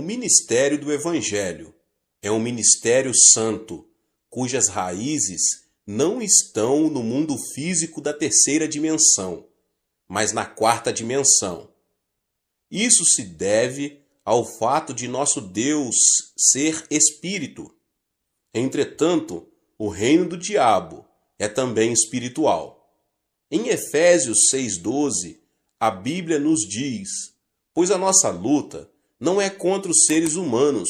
ministério do Evangelho. É um ministério santo, cujas raízes não estão no mundo físico da terceira dimensão, mas na quarta dimensão. Isso se deve ao fato de nosso Deus ser espírito. Entretanto, o reino do diabo é também espiritual. Em Efésios 6,12, a Bíblia nos diz: pois a nossa luta não é contra os seres humanos,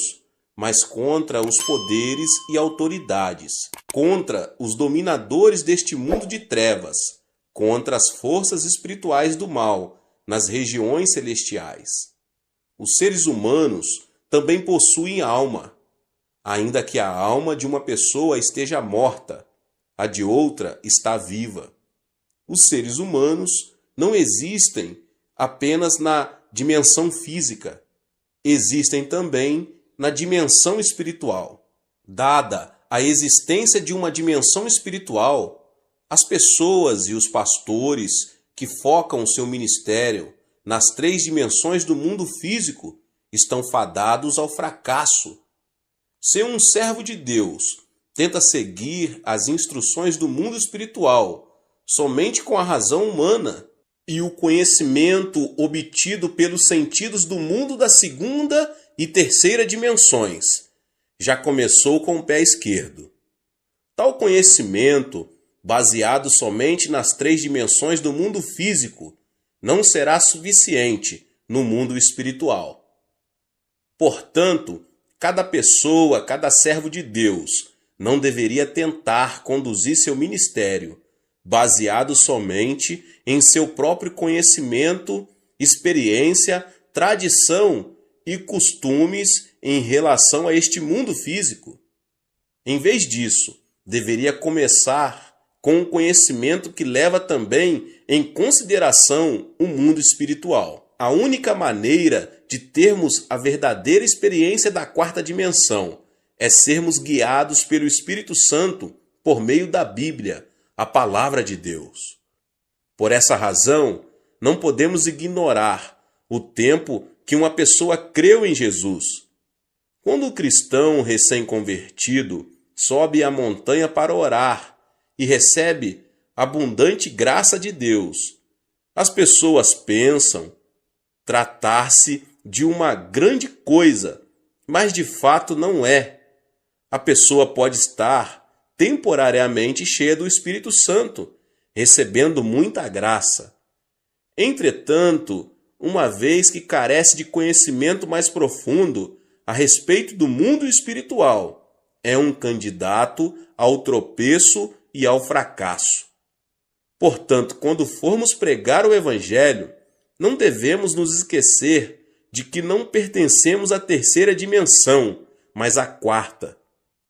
mas contra os poderes e autoridades, contra os dominadores deste mundo de trevas, contra as forças espirituais do mal nas regiões celestiais. Os seres humanos também possuem alma, ainda que a alma de uma pessoa esteja morta, a de outra está viva. Os seres humanos não existem apenas na dimensão física, existem também na dimensão espiritual. Dada a existência de uma dimensão espiritual, as pessoas e os pastores que focam seu ministério nas 3 dimensões do mundo físico estão fadados ao fracasso. Se um servo de Deus tenta seguir as instruções do mundo espiritual somente com a razão humana e o conhecimento obtido pelos sentidos do mundo da segunda e terceira dimensões, já começou com o pé esquerdo. Tal conhecimento, baseado somente nas 3 dimensões do mundo físico, não será suficiente no mundo espiritual. Portanto, cada pessoa, cada servo de Deus, não deveria tentar conduzir seu ministério baseado somente em seu próprio conhecimento, experiência, tradição e costumes em relação a este mundo físico. Em vez disso, deveria começar com um conhecimento que leva também em consideração o mundo espiritual. A única maneira de termos a verdadeira experiência da quarta dimensão é sermos guiados pelo Espírito Santo por meio da Bíblia, a palavra de Deus. Por essa razão, não podemos ignorar o tempo que uma pessoa creu em Jesus. Quando o cristão recém-convertido sobe a montanha para orar e recebe abundante graça de Deus, as pessoas pensam tratar-se de uma grande coisa, mas de fato não é. A pessoa pode estar temporariamente cheia do Espírito Santo, recebendo muita graça. Entretanto, uma vez que carece de conhecimento mais profundo a respeito do mundo espiritual, é um candidato ao tropeço e ao fracasso. Portanto, quando formos pregar o Evangelho, não devemos nos esquecer de que não pertencemos à terceira dimensão, mas à quarta.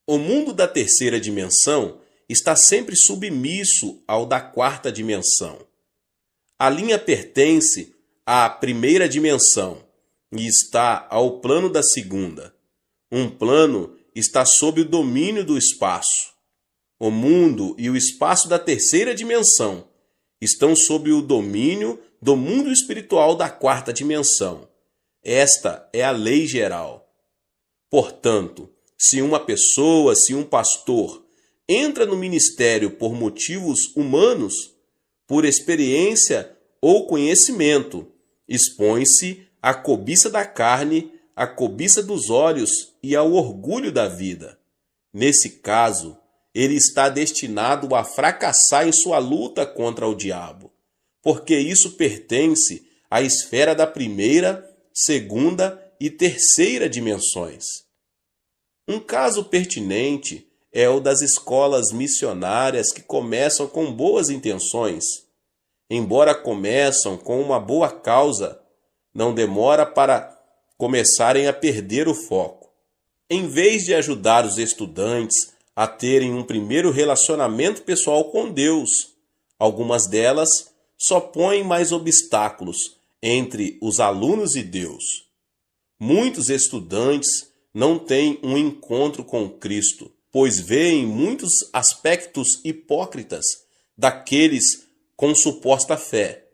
O mundo da terceira dimensão está sempre submisso ao da quarta dimensão. A linha pertence à primeira dimensão e está ao plano da segunda. Um plano está sob o domínio do espaço. O mundo e o espaço da terceira dimensão estão sob o domínio do mundo espiritual da quarta dimensão. Esta é a lei geral. Portanto, se uma pessoa, se um pastor, entra no ministério por motivos humanos, por experiência ou conhecimento, expõe-se à cobiça da carne, à cobiça dos olhos e ao orgulho da vida. Nesse caso, ele está destinado a fracassar em sua luta contra o diabo, porque isso pertence à esfera da primeira, segunda e terceira dimensões. Um caso pertinente é o das escolas missionárias que começam com boas intenções. Embora começam com uma boa causa, não demora para começarem a perder o foco. Em vez de ajudar os estudantes a terem um primeiro relacionamento pessoal com Deus, algumas delas só põem mais obstáculos entre os alunos e Deus. Muitos estudantes não têm um encontro com Cristo, pois veem muitos aspectos hipócritas daqueles com suposta fé,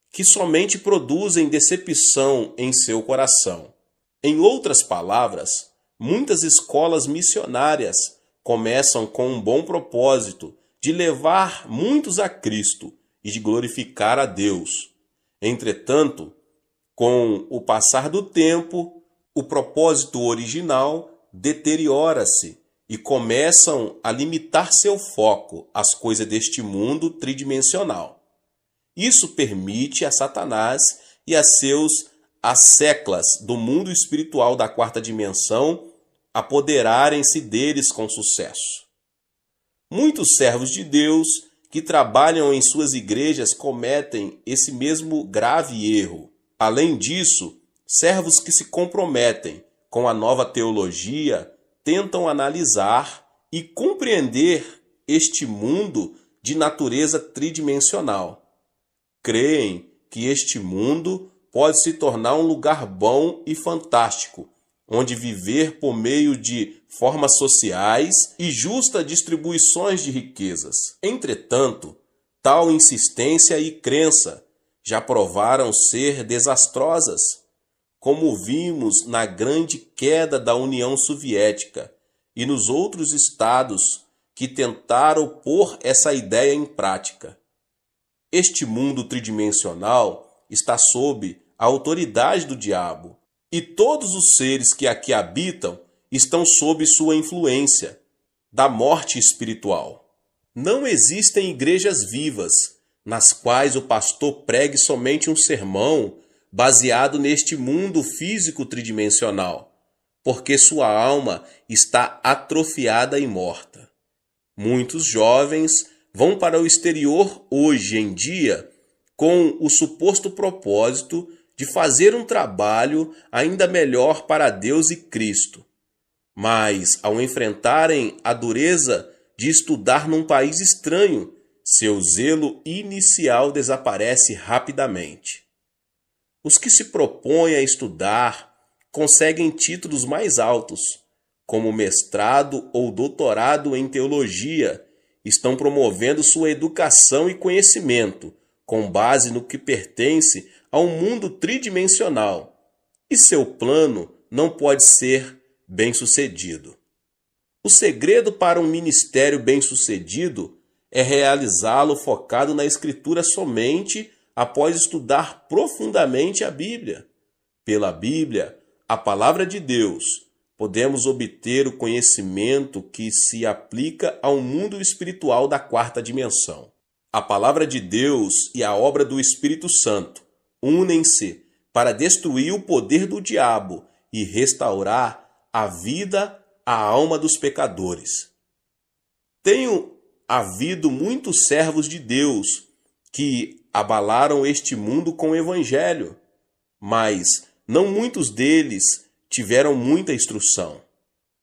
que somente produzem decepção em seu coração. Em outras palavras, muitas escolas missionárias começam com um bom propósito de levar muitos a Cristo e de glorificar a Deus. Entretanto, com o passar do tempo, o propósito original deteriora-se e começam a limitar seu foco às coisas deste mundo tridimensional. Isso permite a Satanás e a seus asseclas do mundo espiritual da quarta dimensão apoderarem-se deles com sucesso. Muitos servos de Deus que trabalham em suas igrejas cometem esse mesmo grave erro. Além disso, servos que se comprometem com a nova teologia tentam analisar e compreender este mundo de natureza tridimensional. Creem que este mundo pode se tornar um lugar bom e fantástico, onde viver por meio de formas sociais e justas distribuições de riquezas. Entretanto, tal insistência e crença já provaram ser desastrosas, como vimos na grande queda da União Soviética e nos outros estados que tentaram pôr essa ideia em prática. Este mundo tridimensional está sob a autoridade do diabo, e todos os seres que aqui habitam estão sob sua influência, da morte espiritual. Não existem igrejas vivas, nas quais o pastor pregue somente um sermão baseado neste mundo físico tridimensional, porque sua alma está atrofiada e morta. Muitos jovens vão para o exterior hoje em dia com o suposto propósito de fazer um trabalho ainda melhor para Deus e Cristo. Mas, ao enfrentarem a dureza de estudar num país estranho, seu zelo inicial desaparece rapidamente. Os que se propõem a estudar conseguem títulos mais altos, como mestrado ou doutorado em teologia, estão promovendo sua educação e conhecimento com base no que pertence a um mundo tridimensional, e seu plano não pode ser bem-sucedido. O segredo para um ministério bem-sucedido é realizá-lo focado na Escritura somente após estudar profundamente a Bíblia. Pela Bíblia, a palavra de Deus, podemos obter o conhecimento que se aplica ao mundo espiritual da quarta dimensão. A palavra de Deus e a obra do Espírito Santo unem-se para destruir o poder do diabo e restaurar a vida à alma dos pecadores. Tenho havido muitos servos de Deus que abalaram este mundo com o Evangelho, mas não muitos deles tiveram muita instrução.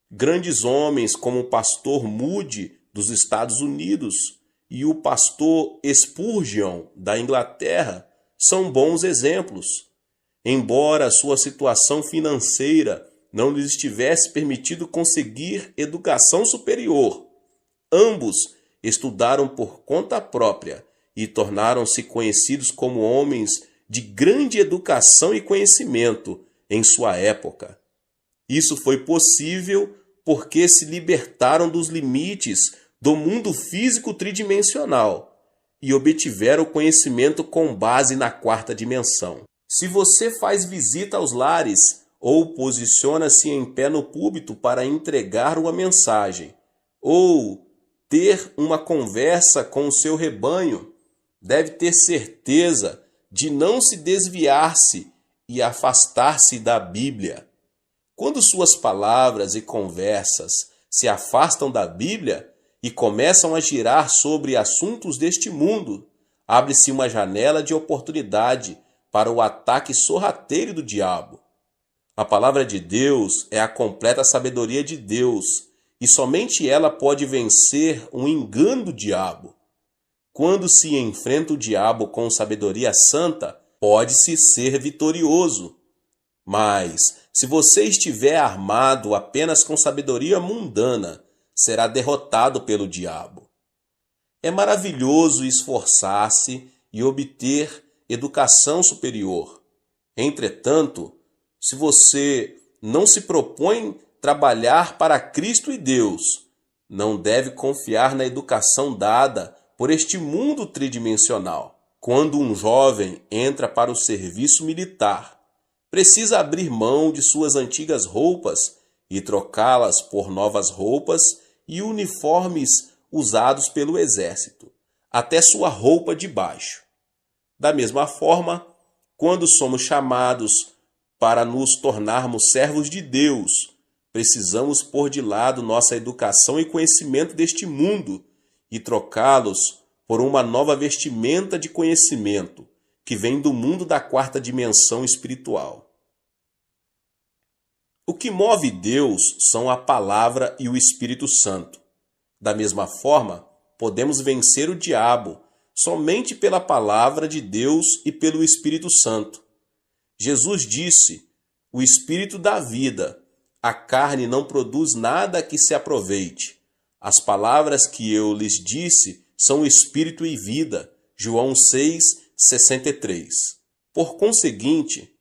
Grandes homens como o pastor Moody dos Estados Unidos e o pastor Spurgeon da Inglaterra são bons exemplos. Embora sua situação financeira não lhes tivesse permitido conseguir educação superior, ambos estudaram por conta própria e tornaram-se conhecidos como homens de grande educação e conhecimento em sua época. Isso foi possível porque se libertaram dos limites do mundo físico tridimensional e obtiveram o conhecimento com base na quarta dimensão. Se você faz visita aos lares ou posiciona-se em pé no púlpito para entregar uma mensagem, ou ter uma conversa com o seu rebanho, deve ter certeza de não se desviar-se e afastar-se da Bíblia. Quando suas palavras e conversas se afastam da Bíblia e começam a girar sobre assuntos deste mundo, abre-se uma janela de oportunidade para o ataque sorrateiro do diabo. A palavra de Deus é a completa sabedoria de Deus, e somente ela pode vencer o engano do diabo. Quando se enfrenta o diabo com sabedoria santa, pode-se ser vitorioso. Mas, se você estiver armado apenas com sabedoria mundana, será derrotado pelo diabo. É maravilhoso esforçar-se e obter educação superior. Entretanto, se você não se propõe trabalhar para Cristo e Deus, não deve confiar na educação dada por este mundo tridimensional. Quando um jovem entra para o serviço militar, precisa abrir mão de suas antigas roupas e trocá-las por novas roupas e uniformes usados pelo exército, até sua roupa de baixo. Da mesma forma, quando somos chamados para nos tornarmos servos de Deus, precisamos pôr de lado nossa educação e conhecimento deste mundo e trocá-los por uma nova vestimenta de conhecimento que vem do mundo da quarta dimensão espiritual. O que move Deus são a palavra e o Espírito Santo. Da mesma forma, podemos vencer o diabo somente pela palavra de Deus e pelo Espírito Santo. Jesus disse: "O Espírito dá vida, a carne não produz nada que se aproveite. As palavras que eu lhes disse são espírito e vida." João 6:63. Por conseguinte,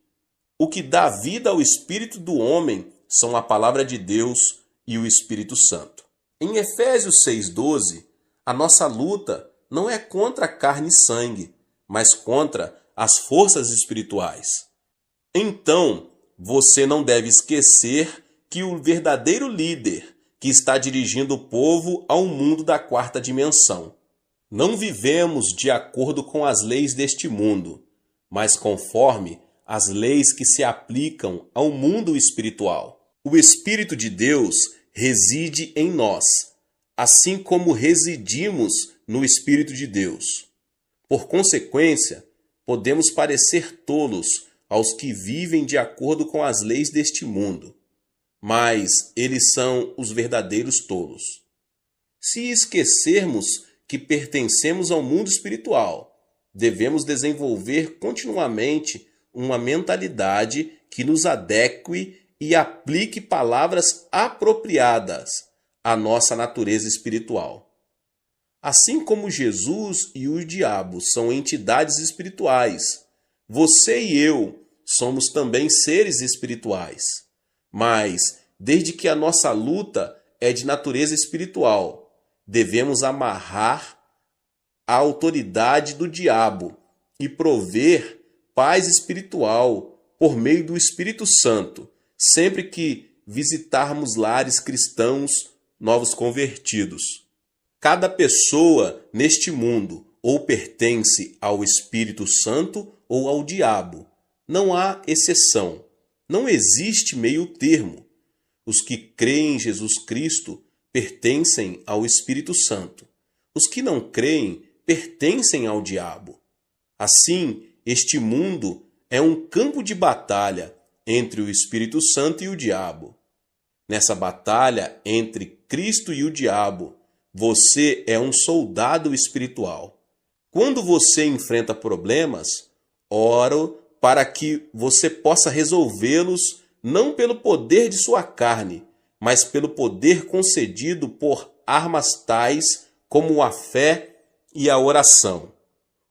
o que dá vida ao espírito do homem são a palavra de Deus e o Espírito Santo. Em Efésios 6:12, a nossa luta não é contra carne e sangue, mas contra as forças espirituais. Então, você não deve esquecer que o verdadeiro líder que está dirigindo o povo ao mundo da quarta dimensão. Não vivemos de acordo com as leis deste mundo, mas conforme as leis que se aplicam ao mundo espiritual. O Espírito de Deus reside em nós, assim como residimos no Espírito de Deus. Por consequência, podemos parecer tolos aos que vivem de acordo com as leis deste mundo, mas eles são os verdadeiros tolos. Se esquecermos que pertencemos ao mundo espiritual, devemos desenvolver continuamente uma mentalidade que nos adeque e aplique palavras apropriadas à nossa natureza espiritual. Assim como Jesus e o diabo são entidades espirituais, você e eu somos também seres espirituais. Mas, desde que a nossa luta é de natureza espiritual, devemos amarrar a autoridade do diabo e prover paz espiritual por meio do Espírito Santo, sempre que visitarmos lares cristãos novos convertidos. Cada pessoa neste mundo ou pertence ao Espírito Santo ou ao diabo. Não há exceção. Não existe meio termo. Os que creem em Jesus Cristo pertencem ao Espírito Santo. Os que não creem pertencem ao diabo. Assim, este mundo é um campo de batalha entre o Espírito Santo e o diabo. Nessa batalha entre Cristo e o diabo, você é um soldado espiritual. Quando você enfrenta problemas, oro para que você possa resolvê-los não pelo poder de sua carne, mas pelo poder concedido por armas tais como a fé e a oração.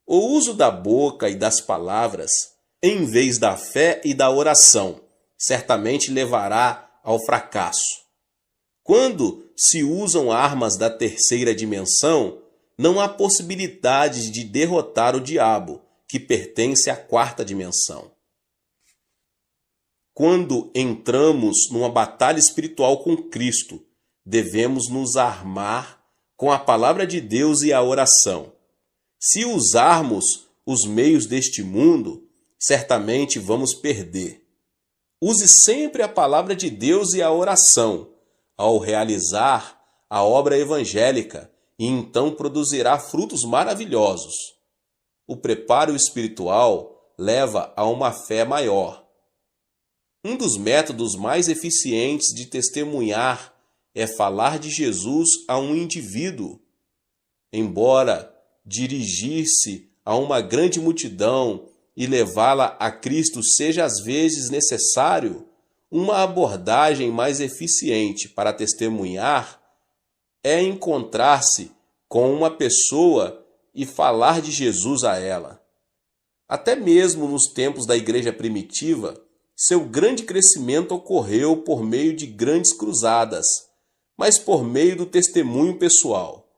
O uso da boca e das palavras, em vez da fé e da oração, certamente levará ao fracasso. Quando se usam armas da terceira dimensão, não há possibilidade de derrotar o diabo, que pertence à quarta dimensão. Quando entramos numa batalha espiritual com Cristo, devemos nos armar com a palavra de Deus e a oração. Se usarmos os meios deste mundo, certamente vamos perder. Use sempre a palavra de Deus e a oração ao realizar a obra evangélica e então produzirá frutos maravilhosos. O preparo espiritual leva a uma fé maior. Um dos métodos mais eficientes de testemunhar é falar de Jesus a um indivíduo. Embora dirigir-se a uma grande multidão e levá-la a Cristo seja às vezes necessário, uma abordagem mais eficiente para testemunhar é encontrar-se com uma pessoa e falar de Jesus a ela. Até mesmo nos tempos da igreja primitiva, seu grande crescimento ocorreu por meio de grandes cruzadas, mas por meio do testemunho pessoal.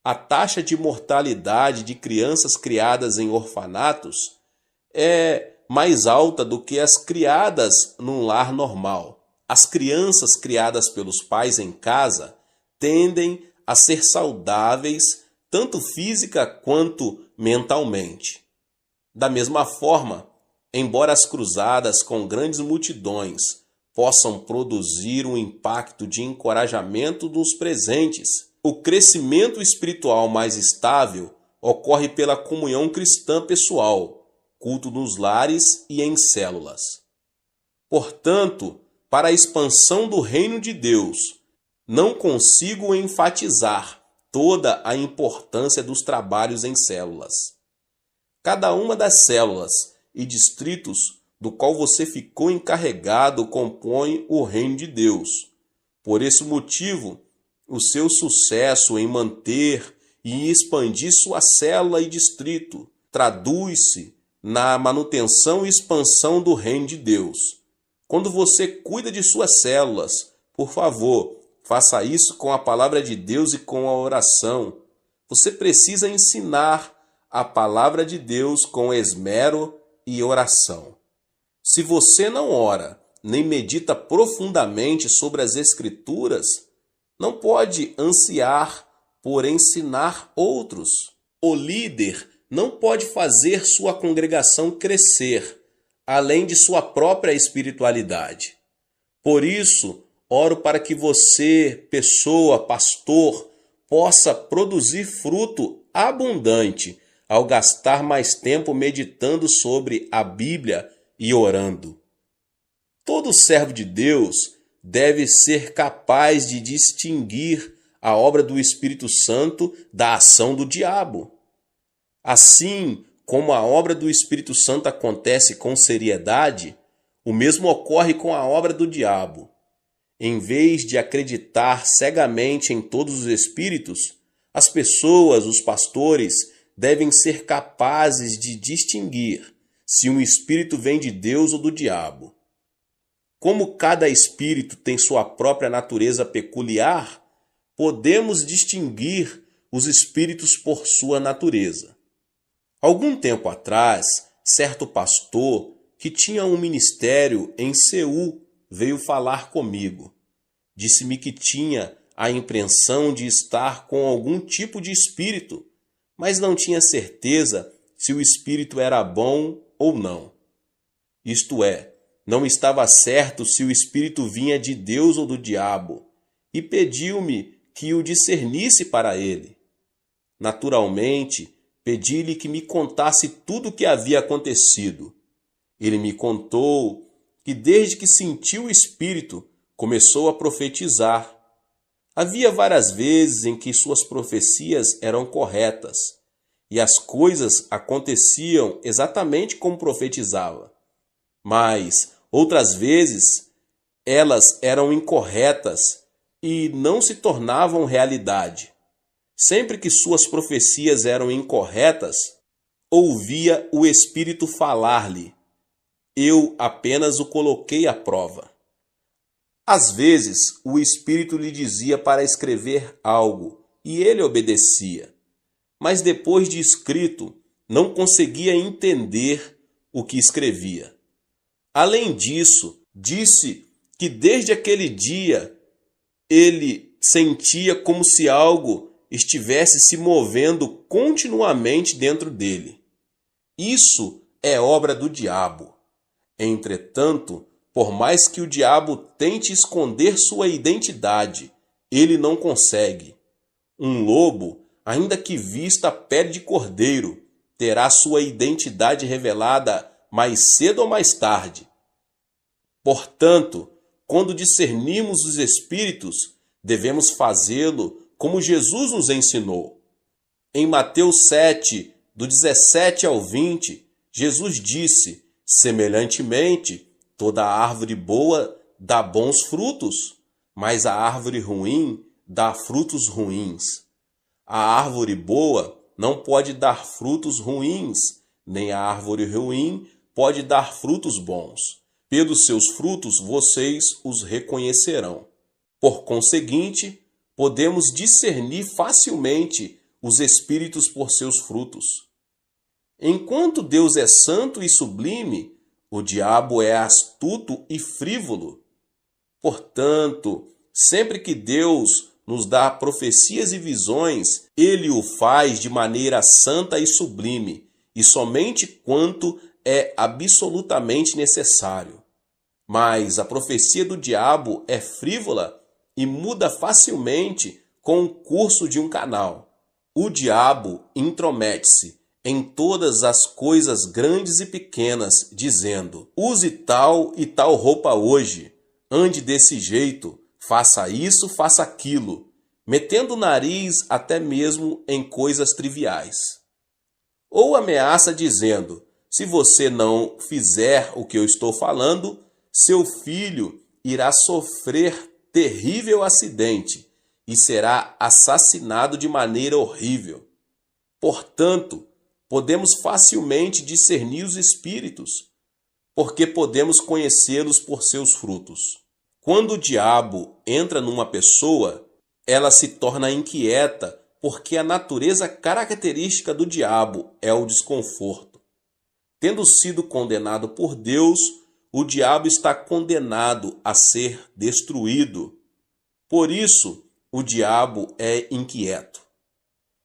A taxa de mortalidade de crianças criadas em orfanatos é mais alta do que as criadas num lar normal. As crianças criadas pelos pais em casa tendem a ser saudáveis, tanto física quanto mentalmente. Da mesma forma, embora as cruzadas com grandes multidões possam produzir um impacto de encorajamento dos presentes, o crescimento espiritual mais estável ocorre pela comunhão cristã pessoal, culto nos lares e em células. Portanto, para a expansão do reino de Deus, não consigo enfatizar toda a importância dos trabalhos em células. Cada uma das células e distritos do qual você ficou encarregado compõe o reino de Deus. Por esse motivo, o seu sucesso em manter e expandir sua célula e distrito traduz-se na manutenção e expansão do reino de Deus. Quando você cuida de suas células, por favor, faça isso com a palavra de Deus e com a oração. Você precisa ensinar a palavra de Deus com esmero e oração. Se você não ora, nem medita profundamente sobre as Escrituras, não pode ansiar por ensinar outros. O líder não pode fazer sua congregação crescer, além de sua própria espiritualidade. Por isso, oro para que você, pessoa, pastor, possa produzir fruto abundante ao gastar mais tempo meditando sobre a Bíblia e orando. Todo servo de Deus deve ser capaz de distinguir a obra do Espírito Santo da ação do diabo. Assim como a obra do Espírito Santo acontece com seriedade, o mesmo ocorre com a obra do diabo. Em vez de acreditar cegamente em todos os espíritos, as pessoas, os pastores, devem ser capazes de distinguir se um espírito vem de Deus ou do diabo. Como cada espírito tem sua própria natureza peculiar, podemos distinguir os espíritos por sua natureza. Algum tempo atrás, certo pastor que tinha um ministério em Seul veio falar comigo. Disse-me que tinha a impressão de estar com algum tipo de espírito, mas não tinha certeza se o espírito era bom ou não. Isto é, não estava certo se o espírito vinha de Deus ou do diabo, e pediu-me que o discernisse para ele. Naturalmente, pedi-lhe que me contasse tudo o que havia acontecido. Ele me contou que desde que sentiu o espírito, começou a profetizar. Havia várias vezes em que suas profecias eram corretas, e as coisas aconteciam exatamente como profetizava. Mas, outras vezes, elas eram incorretas e não se tornavam realidade. Sempre que suas profecias eram incorretas, ouvia o Espírito falar-lhe. Eu apenas o coloquei à prova. Às vezes, o Espírito lhe dizia para escrever algo, e ele obedecia. Mas depois de escrito, não conseguia entender o que escrevia. Além disso, disse que desde aquele dia ele sentia como se algo estivesse se movendo continuamente dentro dele. Isso é obra do diabo. Entretanto, por mais que o diabo tente esconder sua identidade, ele não consegue. Um lobo, ainda que vista a pele de cordeiro, terá sua identidade revelada mais cedo ou mais tarde. Portanto, quando discernimos os espíritos, devemos fazê-lo como Jesus nos ensinou. Em Mateus 7, do 17 ao 20, Jesus disse: semelhantemente, toda árvore boa dá bons frutos, mas a árvore ruim dá frutos ruins. A árvore boa não pode dar frutos ruins, nem a árvore ruim pode dar frutos bons. Pelos seus frutos vocês os reconhecerão. Por conseguinte, podemos discernir facilmente os espíritos por seus frutos. Enquanto Deus é santo e sublime, o diabo é astuto e frívolo. Portanto, sempre que Deus nos dá profecias e visões, Ele o faz de maneira santa e sublime, e somente quanto é absolutamente necessário. Mas a profecia do diabo é frívola e muda facilmente com o curso de um canal. O diabo intromete-se em todas as coisas grandes e pequenas, dizendo: use tal e tal roupa hoje, ande desse jeito, faça isso, faça aquilo, metendo o nariz até mesmo em coisas triviais. Ou ameaça dizendo: se você não fizer o que eu estou falando, seu filho irá sofrer terrível acidente e será assassinado de maneira horrível. Portanto, podemos facilmente discernir os espíritos, porque podemos conhecê-los por seus frutos. Quando o diabo entra numa pessoa, ela se torna inquieta, porque a natureza característica do diabo é o desconforto. Tendo sido condenado por Deus, o diabo está condenado a ser destruído. Por isso, o diabo é inquieto.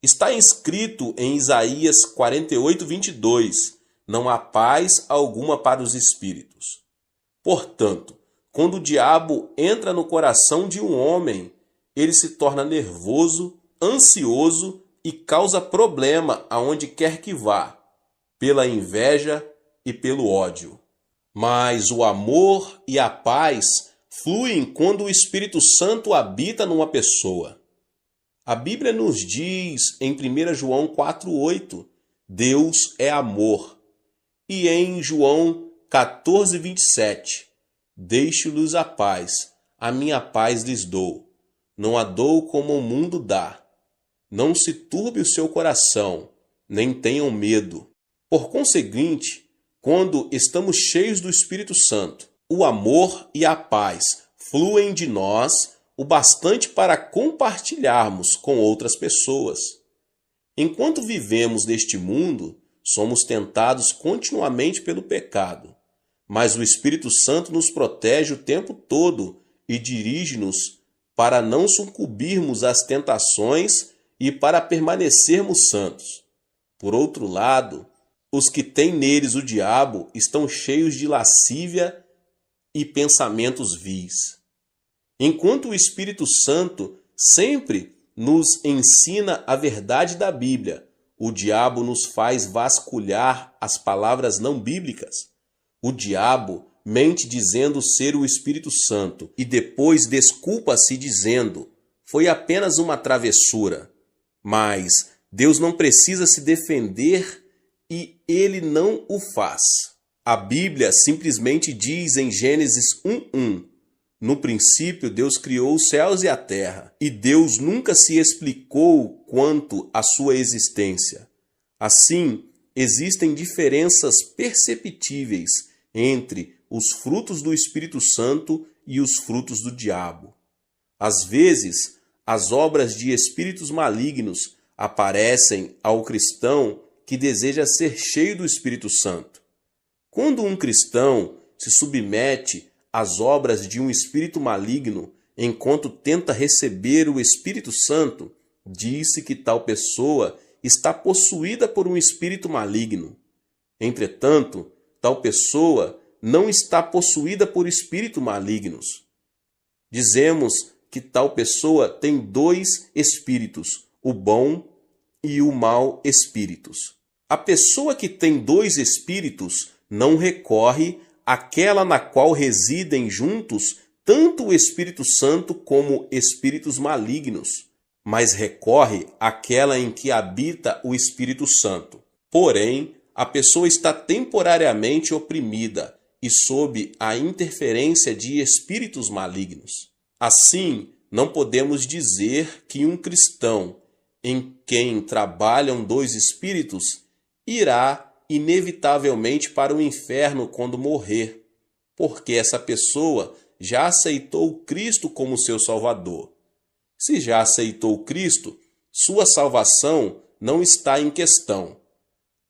Está escrito em Isaías 48:22, não há paz alguma para os espíritos. Portanto, quando o diabo entra no coração de um homem, ele se torna nervoso, ansioso e causa problema aonde quer que vá, pela inveja e pelo ódio. Mas o amor e a paz fluem quando o Espírito Santo habita numa pessoa. A Bíblia nos diz em 1 João 4:8, Deus é amor. E em João 14:27, deixo-lhes a paz, a minha paz lhes dou. Não a dou como o mundo dá. Não se turbe o seu coração, nem tenham medo. Por conseguinte, quando estamos cheios do Espírito Santo, o amor e a paz fluem de nós o bastante para compartilharmos com outras pessoas. Enquanto vivemos neste mundo, somos tentados continuamente pelo pecado, mas o Espírito Santo nos protege o tempo todo e dirige-nos para não sucumbirmos às tentações e para permanecermos santos. Por outro lado, os que têm neles o diabo estão cheios de lascívia e pensamentos vis. Enquanto o Espírito Santo sempre nos ensina a verdade da Bíblia, o diabo nos faz vasculhar as palavras não bíblicas. O diabo mente dizendo ser o Espírito Santo e depois desculpa-se dizendo: foi apenas uma travessura. Mas Deus não precisa se defender e ele não o faz. A Bíblia simplesmente diz em Gênesis 1:1: no princípio Deus criou os céus e a terra, e Deus nunca se explicou quanto à sua existência. Assim, existem diferenças perceptíveis entre os frutos do Espírito Santo e os frutos do diabo. Às vezes, as obras de espíritos malignos aparecem ao cristão que deseja ser cheio do Espírito Santo. Quando um cristão se submete às obras de um espírito maligno enquanto tenta receber o Espírito Santo, diz-se que tal pessoa está possuída por um espírito maligno. Entretanto, tal pessoa não está possuída por espíritos malignos. Dizemos que tal pessoa tem dois espíritos, o bom e o mau espíritos. A pessoa que tem dois espíritos não recorre àquela na qual residem juntos tanto o Espírito Santo como espíritos malignos, mas recorre àquela em que habita o Espírito Santo. Porém, a pessoa está temporariamente oprimida e sob a interferência de espíritos malignos. Assim, não podemos dizer que um cristão em quem trabalham dois espíritos irá inevitavelmente para o inferno quando morrer. porque essa pessoa já aceitou Cristo como seu Salvador. Se já aceitou Cristo, sua salvação não está em questão.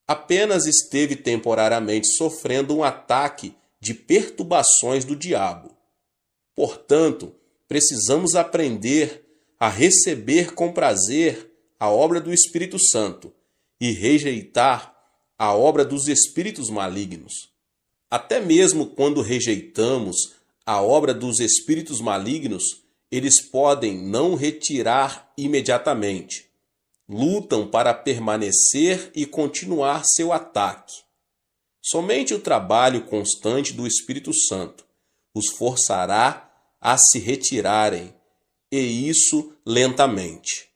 Apenas esteve temporariamente sofrendo um ataque de perturbações do diabo. Portanto, precisamos aprender a receber com prazer a obra do Espírito Santo e rejeitar a obra dos espíritos malignos. Até mesmo quando rejeitamos a obra dos espíritos malignos, eles podem não retirar imediatamente. Lutam para permanecer e continuar seu ataque. Somente o trabalho constante do Espírito Santo os forçará a se retirarem, e isso lentamente.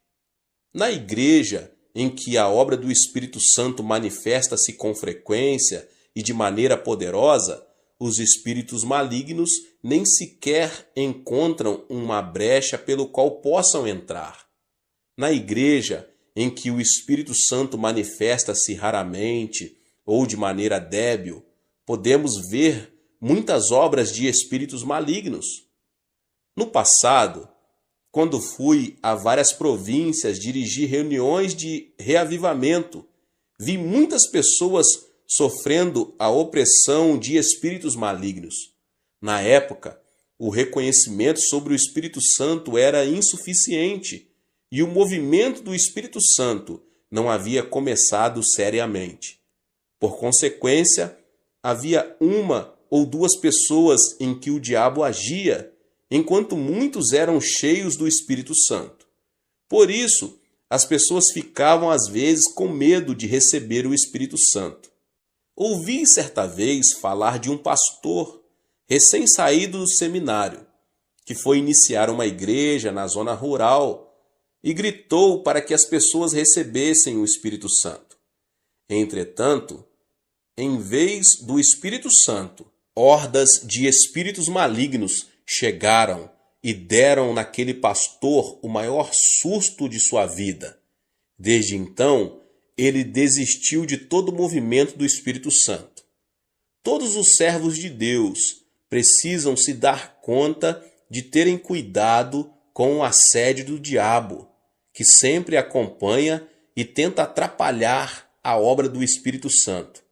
Na igreja em que a obra do Espírito Santo manifesta-se com frequência e de maneira poderosa, os espíritos malignos nem sequer encontram uma brecha pelo qual possam entrar. Na igreja em que o Espírito Santo manifesta-se raramente ou de maneira débil, podemos ver muitas obras de espíritos malignos. No passado, quando fui a várias províncias dirigir reuniões de reavivamento, vi muitas pessoas sofrendo a opressão de espíritos malignos. Na época, o reconhecimento sobre o Espírito Santo era insuficiente e o movimento do Espírito Santo não havia começado seriamente. Por consequência, havia uma ou duas pessoas em que o diabo agia, enquanto muitos eram cheios do Espírito Santo. Por isso, as pessoas ficavam às vezes com medo de receber o Espírito Santo. Ouvi certa vez falar de um pastor recém-saído do seminário, que foi iniciar uma igreja na zona rural e gritou para que as pessoas recebessem o Espírito Santo. Entretanto, em vez do Espírito Santo, hordas de espíritos malignos chegaram e deram naquele pastor o maior susto de sua vida. Desde então, ele desistiu de todo o movimento do Espírito Santo. Todos os servos de Deus precisam se dar conta de terem cuidado com o assédio do diabo, que sempre acompanha e tenta atrapalhar a obra do Espírito Santo.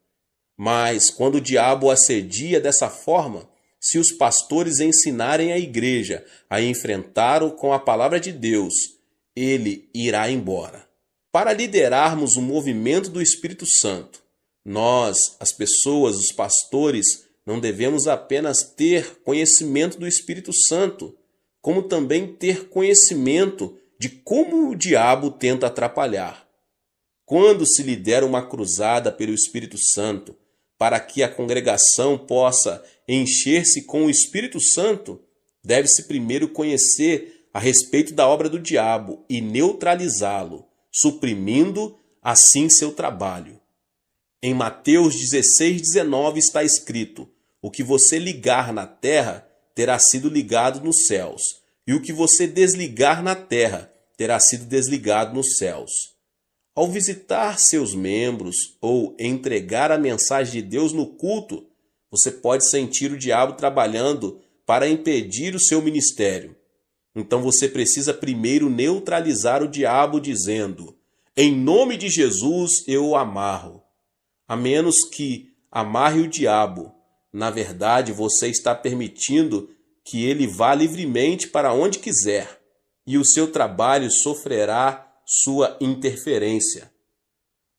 Mas quando o diabo assedia dessa forma, se os pastores ensinarem a igreja a enfrentá-lo com a palavra de Deus, ele irá embora. Para liderarmos o movimento do Espírito Santo, nós, as pessoas, os pastores, não devemos apenas ter conhecimento do Espírito Santo, como também ter conhecimento de como o diabo tenta atrapalhar. Quando se lidera uma cruzada pelo Espírito Santo, para que a congregação possa encher-se com o Espírito Santo, deve-se primeiro conhecer a respeito da obra do diabo e neutralizá-lo, suprimindo assim seu trabalho. Em Mateus 16:19 está escrito: o que você ligar na terra terá sido ligado nos céus, e o que você desligar na terra terá sido desligado nos céus. Ao visitar seus membros ou entregar a mensagem de Deus no culto, você pode sentir o diabo trabalhando para impedir o seu ministério. Então você precisa primeiro neutralizar o diabo dizendo: em nome de Jesus eu o amarro. A menos que amarre o diabo, na verdade você está permitindo que ele vá livremente para onde quiser, e o seu trabalho sofrerá sua interferência.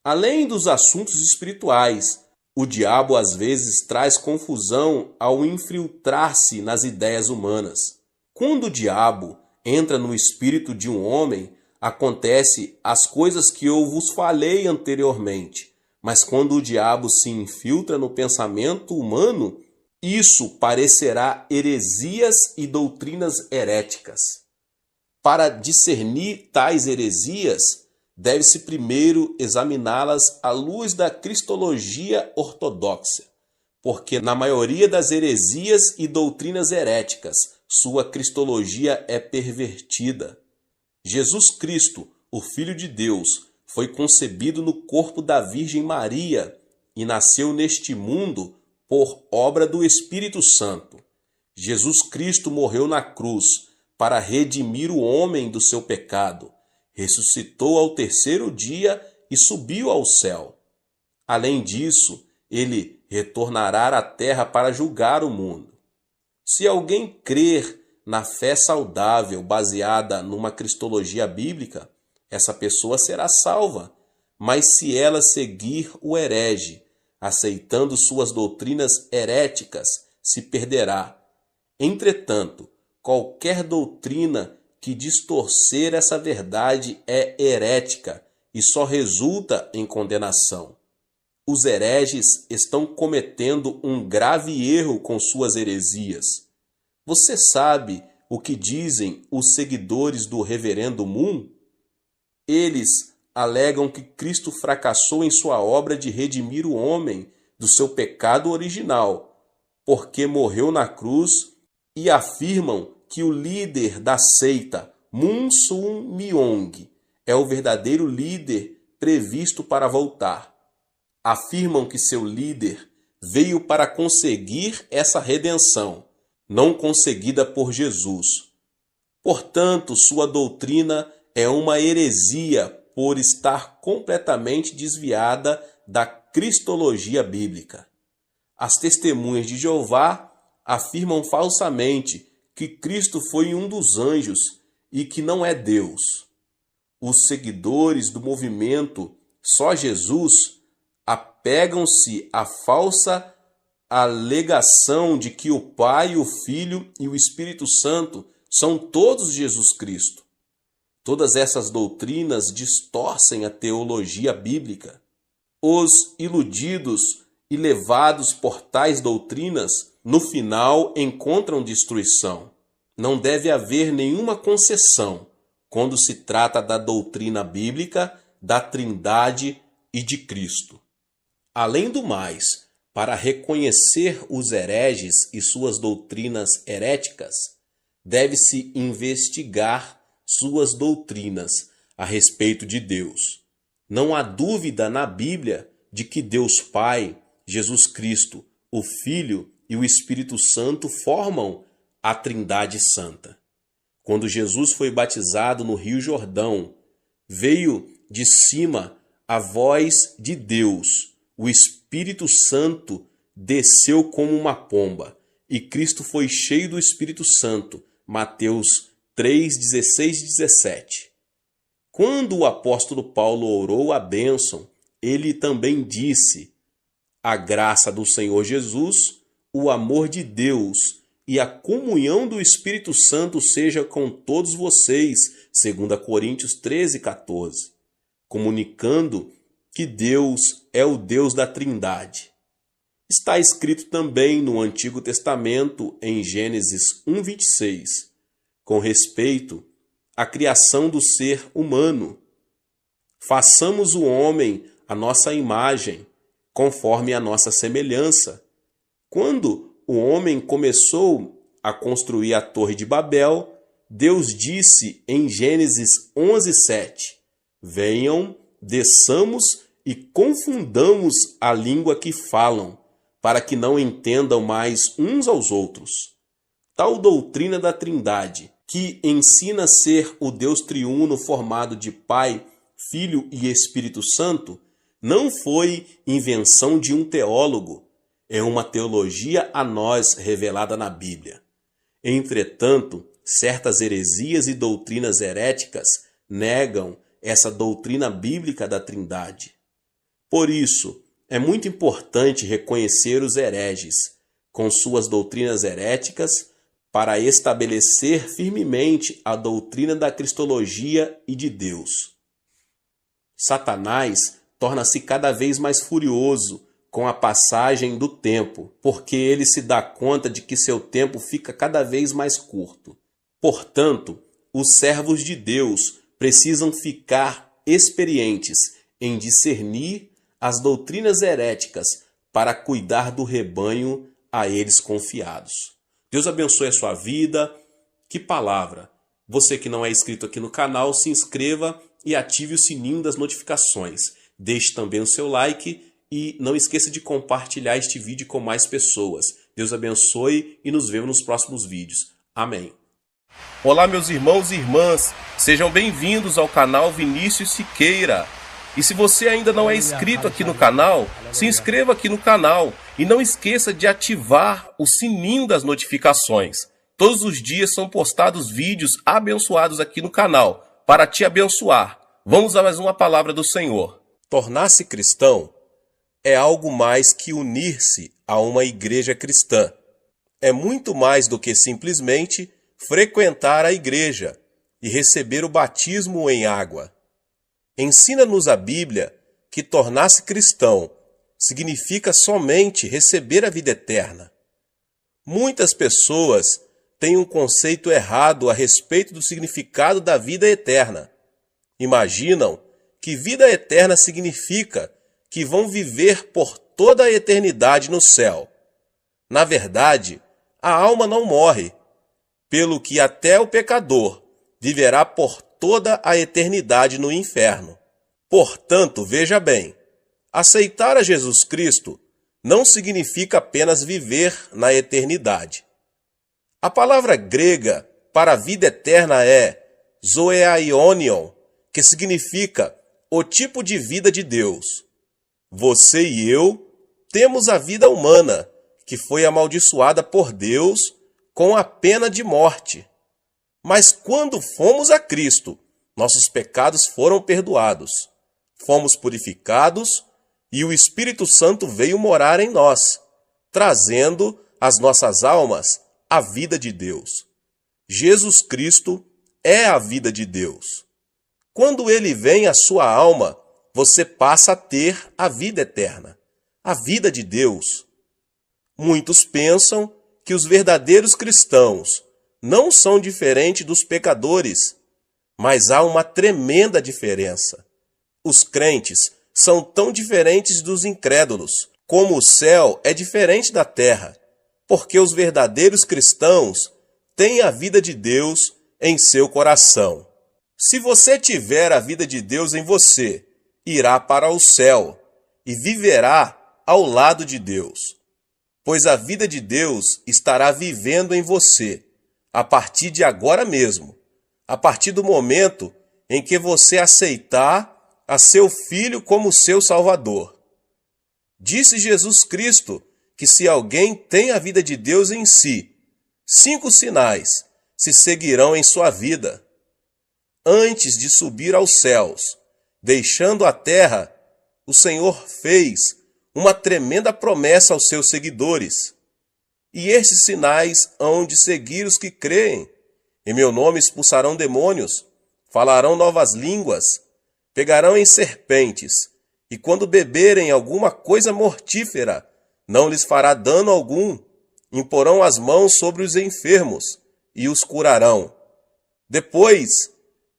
Além dos assuntos espirituais, o diabo às vezes traz confusão ao infiltrar-se nas ideias humanas. Quando o diabo entra no espírito de um homem, acontece as coisas que eu vos falei anteriormente. Mas quando o diabo se infiltra no pensamento humano, isso parecerá heresias e doutrinas heréticas. Para discernir tais heresias, deve-se primeiro examiná-las à luz da cristologia ortodoxa, porque na maioria das heresias e doutrinas heréticas, sua cristologia é pervertida. Jesus Cristo, o Filho de Deus, foi concebido no corpo da Virgem Maria e nasceu neste mundo por obra do Espírito Santo. Jesus Cristo morreu na cruz para redimir o homem do seu pecado, ressuscitou ao terceiro dia e subiu ao céu. Além disso, ele retornará à terra para julgar o mundo. Se alguém crer na fé saudável baseada numa cristologia bíblica, essa pessoa será salva. Mas se ela seguir o herege, aceitando suas doutrinas heréticas, se perderá. Entretanto, qualquer doutrina que distorcer essa verdade é herética e só resulta em condenação. Os hereges estão cometendo um grave erro com suas heresias. Você sabe o que dizem os seguidores do Reverendo Moon? Eles alegam que Cristo fracassou em sua obra de redimir o homem do seu pecado original, porque morreu na cruz, e afirmam que o líder da seita, Moon Sun Myung, é o verdadeiro líder previsto para voltar. Afirmam que seu líder veio para conseguir essa redenção, não conseguida por Jesus. Portanto, sua doutrina é uma heresia por estar completamente desviada da cristologia bíblica. As testemunhas de Jeová afirmam falsamente que Cristo foi um dos anjos e que não é Deus. Os seguidores do movimento Só Jesus apegam-se à falsa alegação de que o Pai, o Filho e o Espírito Santo são todos Jesus Cristo. Todas essas doutrinas distorcem a teologia bíblica. Os iludidos e levados por tais doutrinas, no final encontram destruição. Não deve haver nenhuma concessão quando se trata da doutrina bíblica, da Trindade e de Cristo. Além do mais, para reconhecer os hereges e suas doutrinas heréticas, deve-se investigar suas doutrinas a respeito de Deus. Não há dúvida na Bíblia de que Deus Pai, Jesus Cristo, o Filho e o Espírito Santo formam a Trindade Santa. Quando Jesus foi batizado no Rio Jordão, veio de cima a voz de Deus. O Espírito Santo desceu como uma pomba e Cristo foi cheio do Espírito Santo. Mateus 3, 16 e 17. Quando o apóstolo Paulo orou a bênção, ele também disse: a graça do Senhor Jesus, o amor de Deus e a comunhão do Espírito Santo seja com todos vocês, 2 Coríntios 13, 14, comunicando que Deus é o Deus da Trindade. Está escrito também no Antigo Testamento, em Gênesis 1, 26, com respeito à criação do ser humano. Façamos o homem à nossa imagem, conforme a nossa semelhança. Quando o homem começou a construir a Torre de Babel, Deus disse em Gênesis 11, 7, venham, desçamos e confundamos a língua que falam, para que não entendam mais uns aos outros. Tal doutrina da Trindade, que ensina ser o Deus triuno formado de Pai, Filho e Espírito Santo, não foi invenção de um teólogo, é uma teologia a nós revelada na Bíblia. Entretanto, certas heresias e doutrinas heréticas negam essa doutrina bíblica da Trindade. Por isso, é muito importante reconhecer os hereges, com suas doutrinas heréticas, para estabelecer firmemente a doutrina da cristologia e de Deus. Satanás torna-se cada vez mais furioso com a passagem do tempo, porque ele se dá conta de que seu tempo fica cada vez mais curto. Portanto, os servos de Deus precisam ficar experientes em discernir as doutrinas heréticas para cuidar do rebanho a eles confiados. Deus abençoe a sua vida. Que palavra! Você que não é inscrito aqui no canal, se inscreva e ative o sininho das notificações. Deixe também o seu like e não esqueça de compartilhar este vídeo com mais pessoas. Deus abençoe e nos vemos nos próximos vídeos. Amém. Olá, meus irmãos e irmãs, sejam bem-vindos ao canal Vinícius Siqueira. E se você ainda não é inscrito aqui no canal, se inscreva aqui no canal e não esqueça de ativar o sininho das notificações. Todos os dias são postados vídeos abençoados aqui no canal, para te abençoar. Vamos a mais uma palavra do Senhor. Tornar-se cristão é algo mais que unir-se a uma igreja cristã. É muito mais do que simplesmente frequentar a igreja e receber o batismo em água. Ensina-nos a Bíblia que tornar-se cristão significa somente receber a vida eterna. Muitas pessoas têm um conceito errado a respeito do significado da vida eterna. Imaginam que vida eterna significa que vão viver por toda a eternidade no céu. Na verdade, a alma não morre, pelo que até o pecador viverá por toda a eternidade no inferno. Portanto, veja bem, aceitar a Jesus Cristo não significa apenas viver na eternidade. A palavra grega para a vida eterna é zoeaionion, que significa o tipo de vida de Deus. Você e eu temos a vida humana, que foi amaldiçoada por Deus com a pena de morte. Mas quando fomos a Cristo, nossos pecados foram perdoados, fomos purificados e o Espírito Santo veio morar em nós, trazendo às nossas almas a vida de Deus. Jesus Cristo é a vida de Deus. Quando Ele vem à sua alma, você passa a ter a vida eterna, a vida de Deus. Muitos pensam que os verdadeiros cristãos não são diferentes dos pecadores, mas há uma tremenda diferença. Os crentes são tão diferentes dos incrédulos, como o céu é diferente da terra, porque os verdadeiros cristãos têm a vida de Deus em seu coração. Se você tiver a vida de Deus em você, irá para o céu e viverá ao lado de Deus, pois a vida de Deus estará vivendo em você a partir de agora mesmo, a partir do momento em que você aceitar a seu Filho como seu Salvador. Disse Jesus Cristo que se alguém tem a vida de Deus em si, 5 sinais se seguirão em sua vida. Antes de subir aos céus, deixando a terra, o Senhor fez uma tremenda promessa aos seus seguidores. E esses sinais hão de seguir os que creem. Em meu nome expulsarão demônios, falarão novas línguas, pegarão em serpentes, e quando beberem alguma coisa mortífera, não lhes fará dano algum. Imporão as mãos sobre os enfermos e os curarão. Depois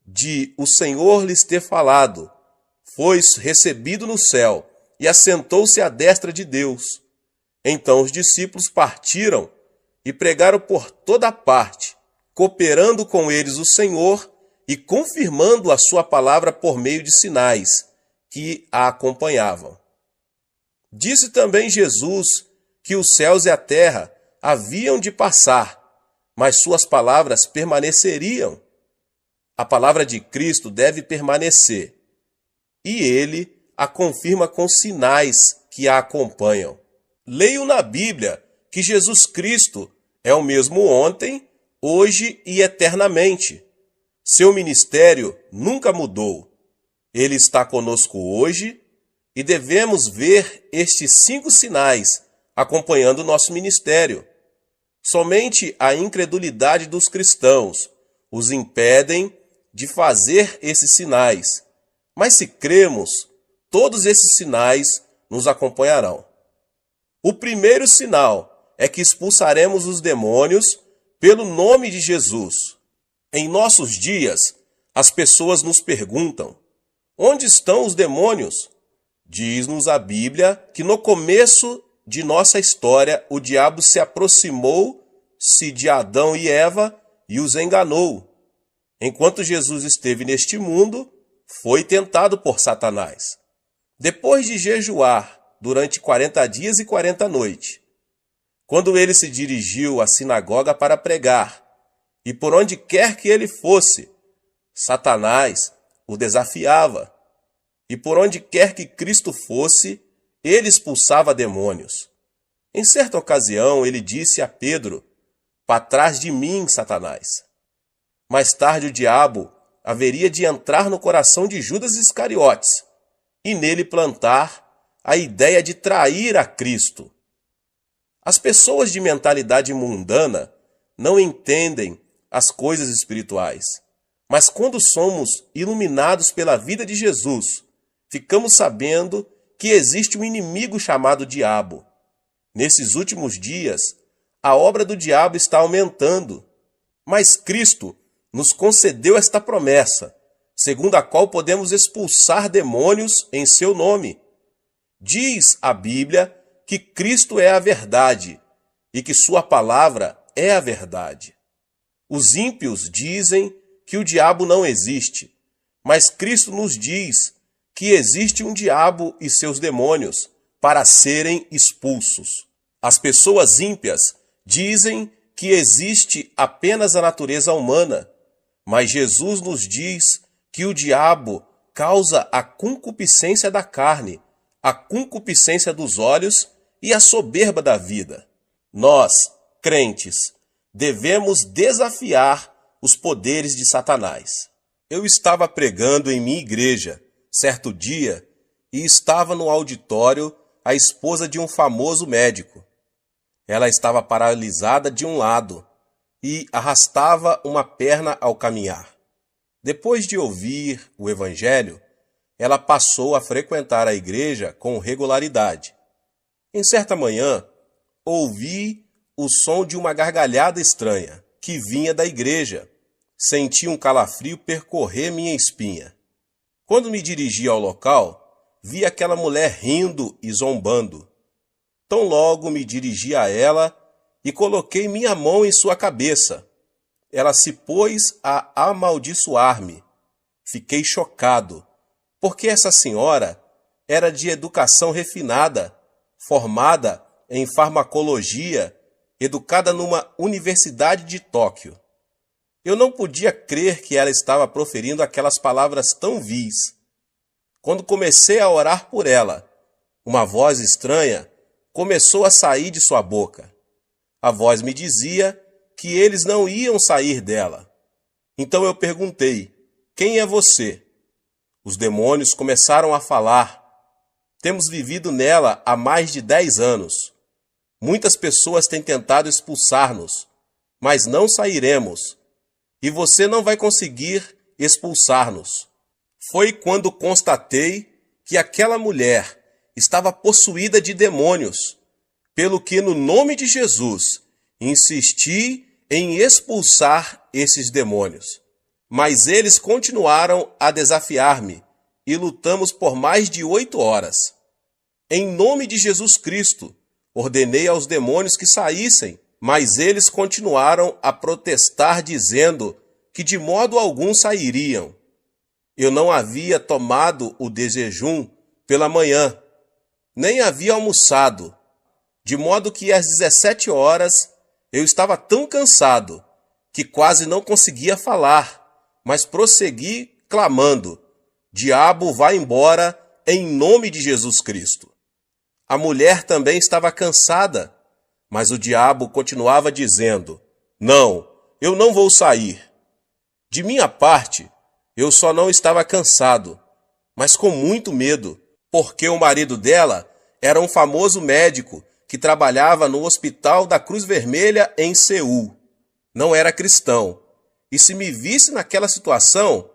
de o Senhor lhes ter falado, foi recebido no céu e assentou-se à destra de Deus. Então os discípulos partiram e pregaram por toda parte, cooperando com eles o Senhor e confirmando a sua palavra por meio de sinais que a acompanhavam. Disse também Jesus que os céus e a terra haviam de passar, mas suas palavras permaneceriam. A palavra de Cristo deve permanecer, e ele a confirma com sinais que a acompanham. Leio na Bíblia que Jesus Cristo é o mesmo ontem, hoje e eternamente. Seu ministério nunca mudou. Ele está conosco hoje e devemos ver estes 5 sinais acompanhando o nosso ministério. Somente a incredulidade dos cristãos os impedem de fazer esses sinais. Mas se cremos, todos esses sinais nos acompanharão. O primeiro sinal é que expulsaremos os demônios pelo nome de Jesus. Em nossos dias, as pessoas nos perguntam: onde estão os demônios? Diz-nos a Bíblia que no começo de nossa história o diabo se aproximou-se de Adão e Eva e os enganou. Enquanto Jesus esteve neste mundo, foi tentado por Satanás. Depois de jejuar durante 40 dias e 40 noites. Quando ele se dirigiu à sinagoga para pregar, e por onde quer que ele fosse, Satanás o desafiava. E por onde quer que Cristo fosse, ele expulsava demônios. Em certa ocasião, ele disse a Pedro: "Para trás de mim, Satanás." Mais tarde, o diabo haveria de entrar no coração de Judas Iscariotes e nele plantar a ideia de trair a Cristo. As pessoas de mentalidade mundana não entendem as coisas espirituais, mas quando somos iluminados pela vida de Jesus, ficamos sabendo que existe um inimigo chamado diabo. Nesses últimos dias, a obra do diabo está aumentando, mas Cristo nos concedeu esta promessa, segundo a qual podemos expulsar demônios em seu nome. Diz a Bíblia que Cristo é a verdade e que sua palavra é a verdade. Os ímpios dizem que o diabo não existe, mas Cristo nos diz que existe um diabo e seus demônios para serem expulsos. As pessoas ímpias dizem que existe apenas a natureza humana, mas Jesus nos diz que o diabo causa a concupiscência da carne, a concupiscência dos olhos e a soberba da vida. Nós, crentes, devemos desafiar os poderes de Satanás. Eu estava pregando em minha igreja certo dia e estava no auditório a esposa de um famoso médico. Ela estava paralisada de um lado e arrastava uma perna ao caminhar. Depois de ouvir o evangelho, ela passou a frequentar a igreja com regularidade. Em certa manhã, ouvi o som de uma gargalhada estranha que vinha da igreja. Senti um calafrio percorrer minha espinha. Quando me dirigi ao local, vi aquela mulher rindo e zombando. Tão logo me dirigi a ela e coloquei minha mão em sua cabeça. Ela se pôs a amaldiçoar-me. Fiquei chocado, porque essa senhora era de educação refinada, formada em farmacologia, educada numa universidade de Tóquio. Eu não podia crer que ela estava proferindo aquelas palavras tão vis. Quando comecei a orar por ela, uma voz estranha começou a sair de sua boca. A voz me dizia que eles não iam sair dela. Então eu perguntei: "Quem é você?" Os demônios começaram a falar: "Temos vivido nela há mais de 10 anos. Muitas pessoas têm tentado expulsar-nos, mas não sairemos. E você não vai conseguir expulsar-nos." Foi quando constatei que aquela mulher estava possuída de demônios, pelo que, no nome de Jesus, insisti em expulsar esses demônios. Mas eles continuaram a desafiar-me e lutamos por mais de 8 horas. Em nome de Jesus Cristo, ordenei aos demônios que saíssem, mas eles continuaram a protestar, dizendo que de modo algum sairiam. Eu não havia tomado o desjejum pela manhã, nem havia almoçado, de modo que às 17 horas eu estava tão cansado que quase não conseguia falar, mas prossegui clamando: "Diabo, vá embora em nome de Jesus Cristo." A mulher também estava cansada, mas o diabo continuava dizendo: "Não, eu não vou sair." De minha parte, eu só não estava cansado, mas com muito medo, porque o marido dela era um famoso médico que trabalhava no Hospital da Cruz Vermelha em Seul. Não era cristão, e se me visse naquela situação,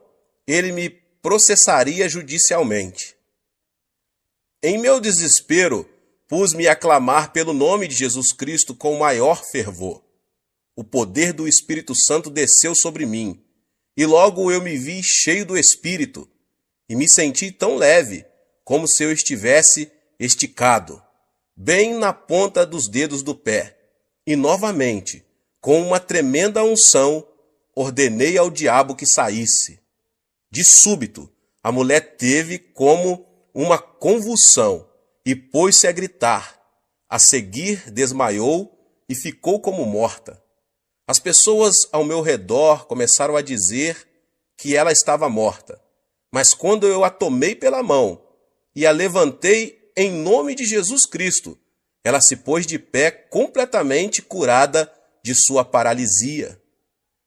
ele me processaria judicialmente. Em meu desespero, pus-me a clamar pelo nome de Jesus Cristo com maior fervor. O poder do Espírito Santo desceu sobre mim, e logo eu me vi cheio do Espírito, e me senti tão leve, como se eu estivesse esticado, bem na ponta dos dedos do pé. E novamente, com uma tremenda unção, ordenei ao diabo que saísse. De súbito, a mulher teve como uma convulsão e pôs-se a gritar. A seguir, desmaiou e ficou como morta. As pessoas ao meu redor começaram a dizer que ela estava morta. Mas quando eu a tomei pela mão e a levantei em nome de Jesus Cristo, ela se pôs de pé completamente curada de sua paralisia.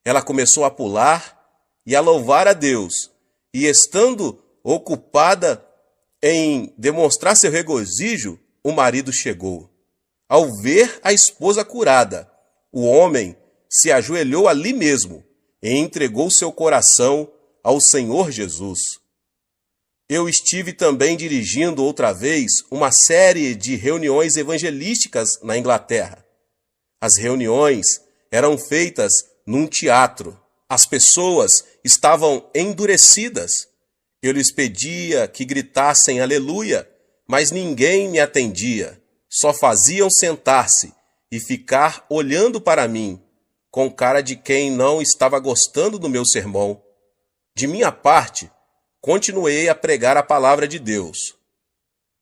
Ela começou a pular e a louvar a Deus, e estando ocupada em demonstrar seu regozijo, o marido chegou. Ao ver a esposa curada, o homem se ajoelhou ali mesmo e entregou seu coração ao Senhor Jesus. Eu estive também dirigindo outra vez uma série de reuniões evangelísticas na Inglaterra. As reuniões eram feitas num teatro. As pessoas estavam endurecidas. Eu lhes pedia que gritassem aleluia, mas ninguém me atendia. Só faziam sentar-se e ficar olhando para mim, com cara de quem não estava gostando do meu sermão. De minha parte, continuei a pregar a palavra de Deus.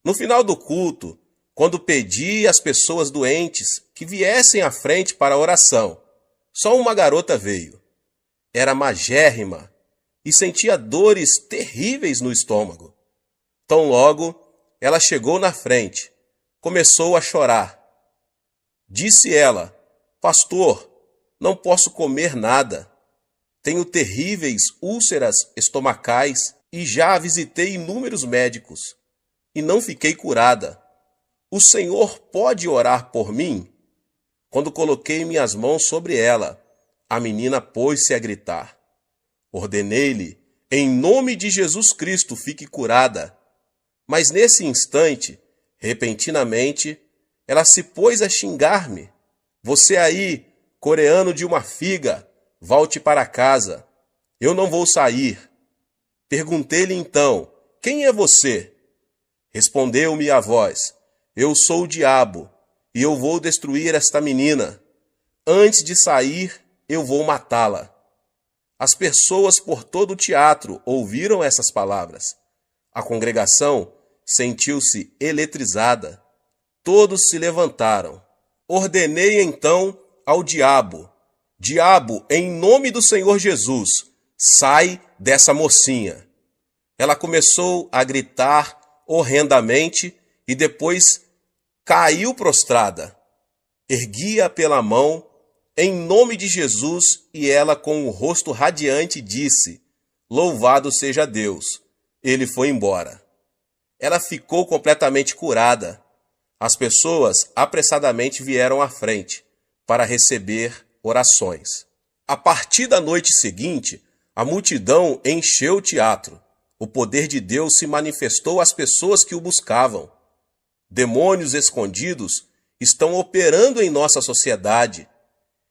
No final do culto, quando pedi às pessoas doentes que viessem à frente para a oração, só uma garota veio. Era magérrima e sentia dores terríveis no estômago. Tão logo, ela chegou na frente, começou a chorar. Disse ela: pastor, não posso comer nada. Tenho terríveis úlceras estomacais e já visitei inúmeros médicos e não fiquei curada. O Senhor pode orar por mim? Quando coloquei minhas mãos sobre ela, a menina pôs-se a gritar. Ordenei-lhe, em nome de Jesus Cristo, fique curada. Mas nesse instante, repentinamente, ela se pôs a xingar-me. Você aí, coreano de uma figa, volte para casa. Eu não vou sair. Perguntei-lhe então, quem é você? Respondeu-me a voz, eu sou o diabo, e eu vou destruir esta menina. Antes de sair, eu vou matá-la. As pessoas por todo o teatro ouviram essas palavras. A congregação sentiu-se eletrizada. Todos se levantaram. Ordenei então ao diabo, diabo, em nome do Senhor Jesus, sai dessa mocinha. Ela começou a gritar horrendamente e depois caiu prostrada. Ergui-a pela mão, em nome de Jesus, e ela com o rosto radiante disse, louvado seja Deus. Ele foi embora. Ela ficou completamente curada. As pessoas apressadamente vieram à frente para receber orações. A partir da noite seguinte, a multidão encheu o teatro. O poder de Deus se manifestou às pessoas que o buscavam. Demônios escondidos estão operando em nossa sociedade.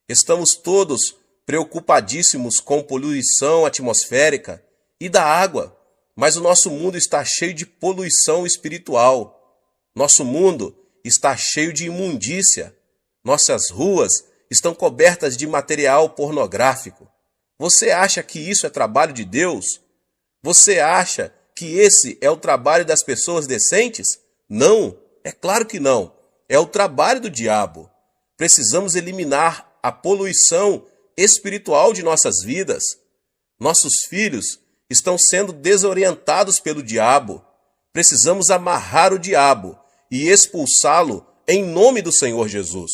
Estamos todos preocupadíssimos com poluição atmosférica e da água, mas o nosso mundo está cheio de poluição espiritual. Nosso mundo está cheio de imundícia. Nossas ruas estão cobertas de material pornográfico. Você acha que isso é trabalho de Deus? Você acha que esse é o trabalho das pessoas decentes? Não, é claro que não. É o trabalho do diabo. Precisamos eliminar a poluição espiritual de nossas vidas. Nossos filhos estão sendo desorientados pelo diabo. Precisamos amarrar o diabo e expulsá-lo em nome do Senhor Jesus.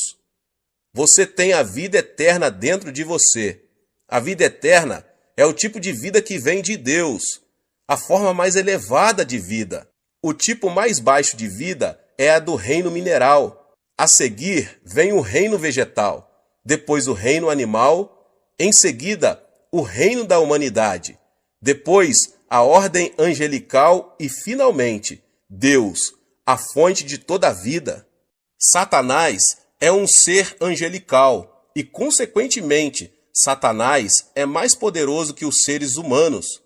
Você tem a vida eterna dentro de você. A vida eterna é o tipo de vida que vem de Deus, a forma mais elevada de vida. O tipo mais baixo de vida é a do reino mineral. A seguir vem o reino vegetal, depois o reino animal, em seguida o reino da humanidade, depois a ordem angelical e, finalmente, Deus, a fonte de toda a vida. Satanás é um ser angelical e, consequentemente, Satanás é mais poderoso que os seres humanos.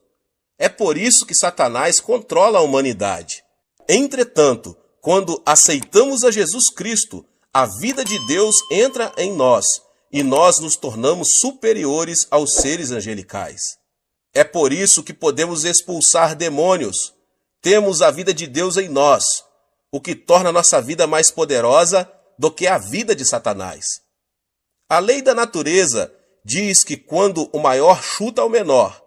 É por isso que Satanás controla a humanidade. Entretanto, quando aceitamos a Jesus Cristo, a vida de Deus entra em nós e nós nos tornamos superiores aos seres angelicais. É por isso que podemos expulsar demônios. Temos a vida de Deus em nós. o que torna nossa vida mais poderosa do que a vida de Satanás. A lei da natureza diz que quando o maior chuta o menor,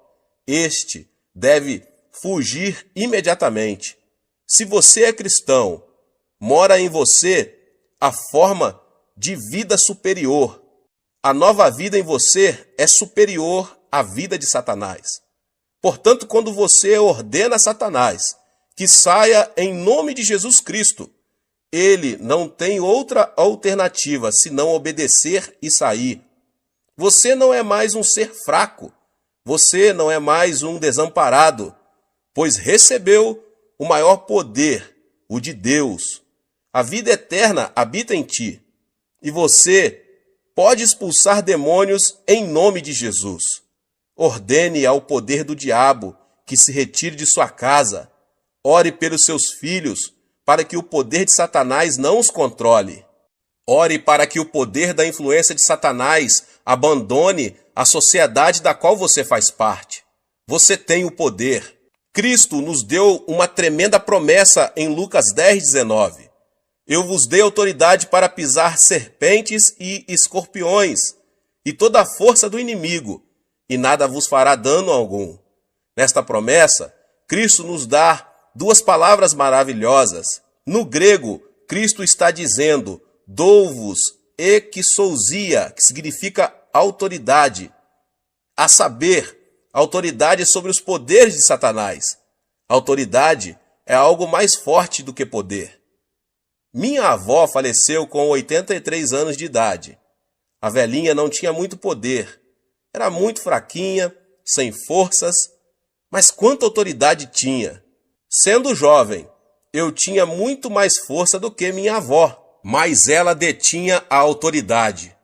este deve fugir imediatamente. Se você é cristão, mora em você a forma de vida superior. A nova vida em você é superior à vida de Satanás. Portanto, quando você ordena a Satanás que saia em nome de Jesus Cristo, ele não tem outra alternativa senão obedecer e sair. Você não é mais um ser fraco. Você não é mais um desamparado, pois recebeu o maior poder, o de Deus. A vida eterna habita em ti, e você pode expulsar demônios em nome de Jesus. Ordene ao poder do diabo que se retire de sua casa. Ore pelos seus filhos, para que o poder de Satanás não os controle. Ore para que o poder da influência de Satanás abandone a sociedade da qual você faz parte. Você tem o poder. Cristo nos deu uma tremenda promessa em Lucas 10:19. Eu vos dei autoridade para pisar serpentes e escorpiões, e toda a força do inimigo, e nada vos fará dano algum. Nesta promessa, Cristo nos dá duas palavras maravilhosas. No grego, Cristo está dizendo, dou-vos exousia, que significa autoridade. A saber, autoridade sobre os poderes de Satanás. Autoridade é algo mais forte do que poder. Minha avó faleceu com 83 anos de idade. A velhinha não tinha muito poder. Era muito fraquinha, sem forças, mas quanta autoridade tinha. Sendo jovem, eu tinha muito mais força do que minha avó, mas ela detinha a autoridade.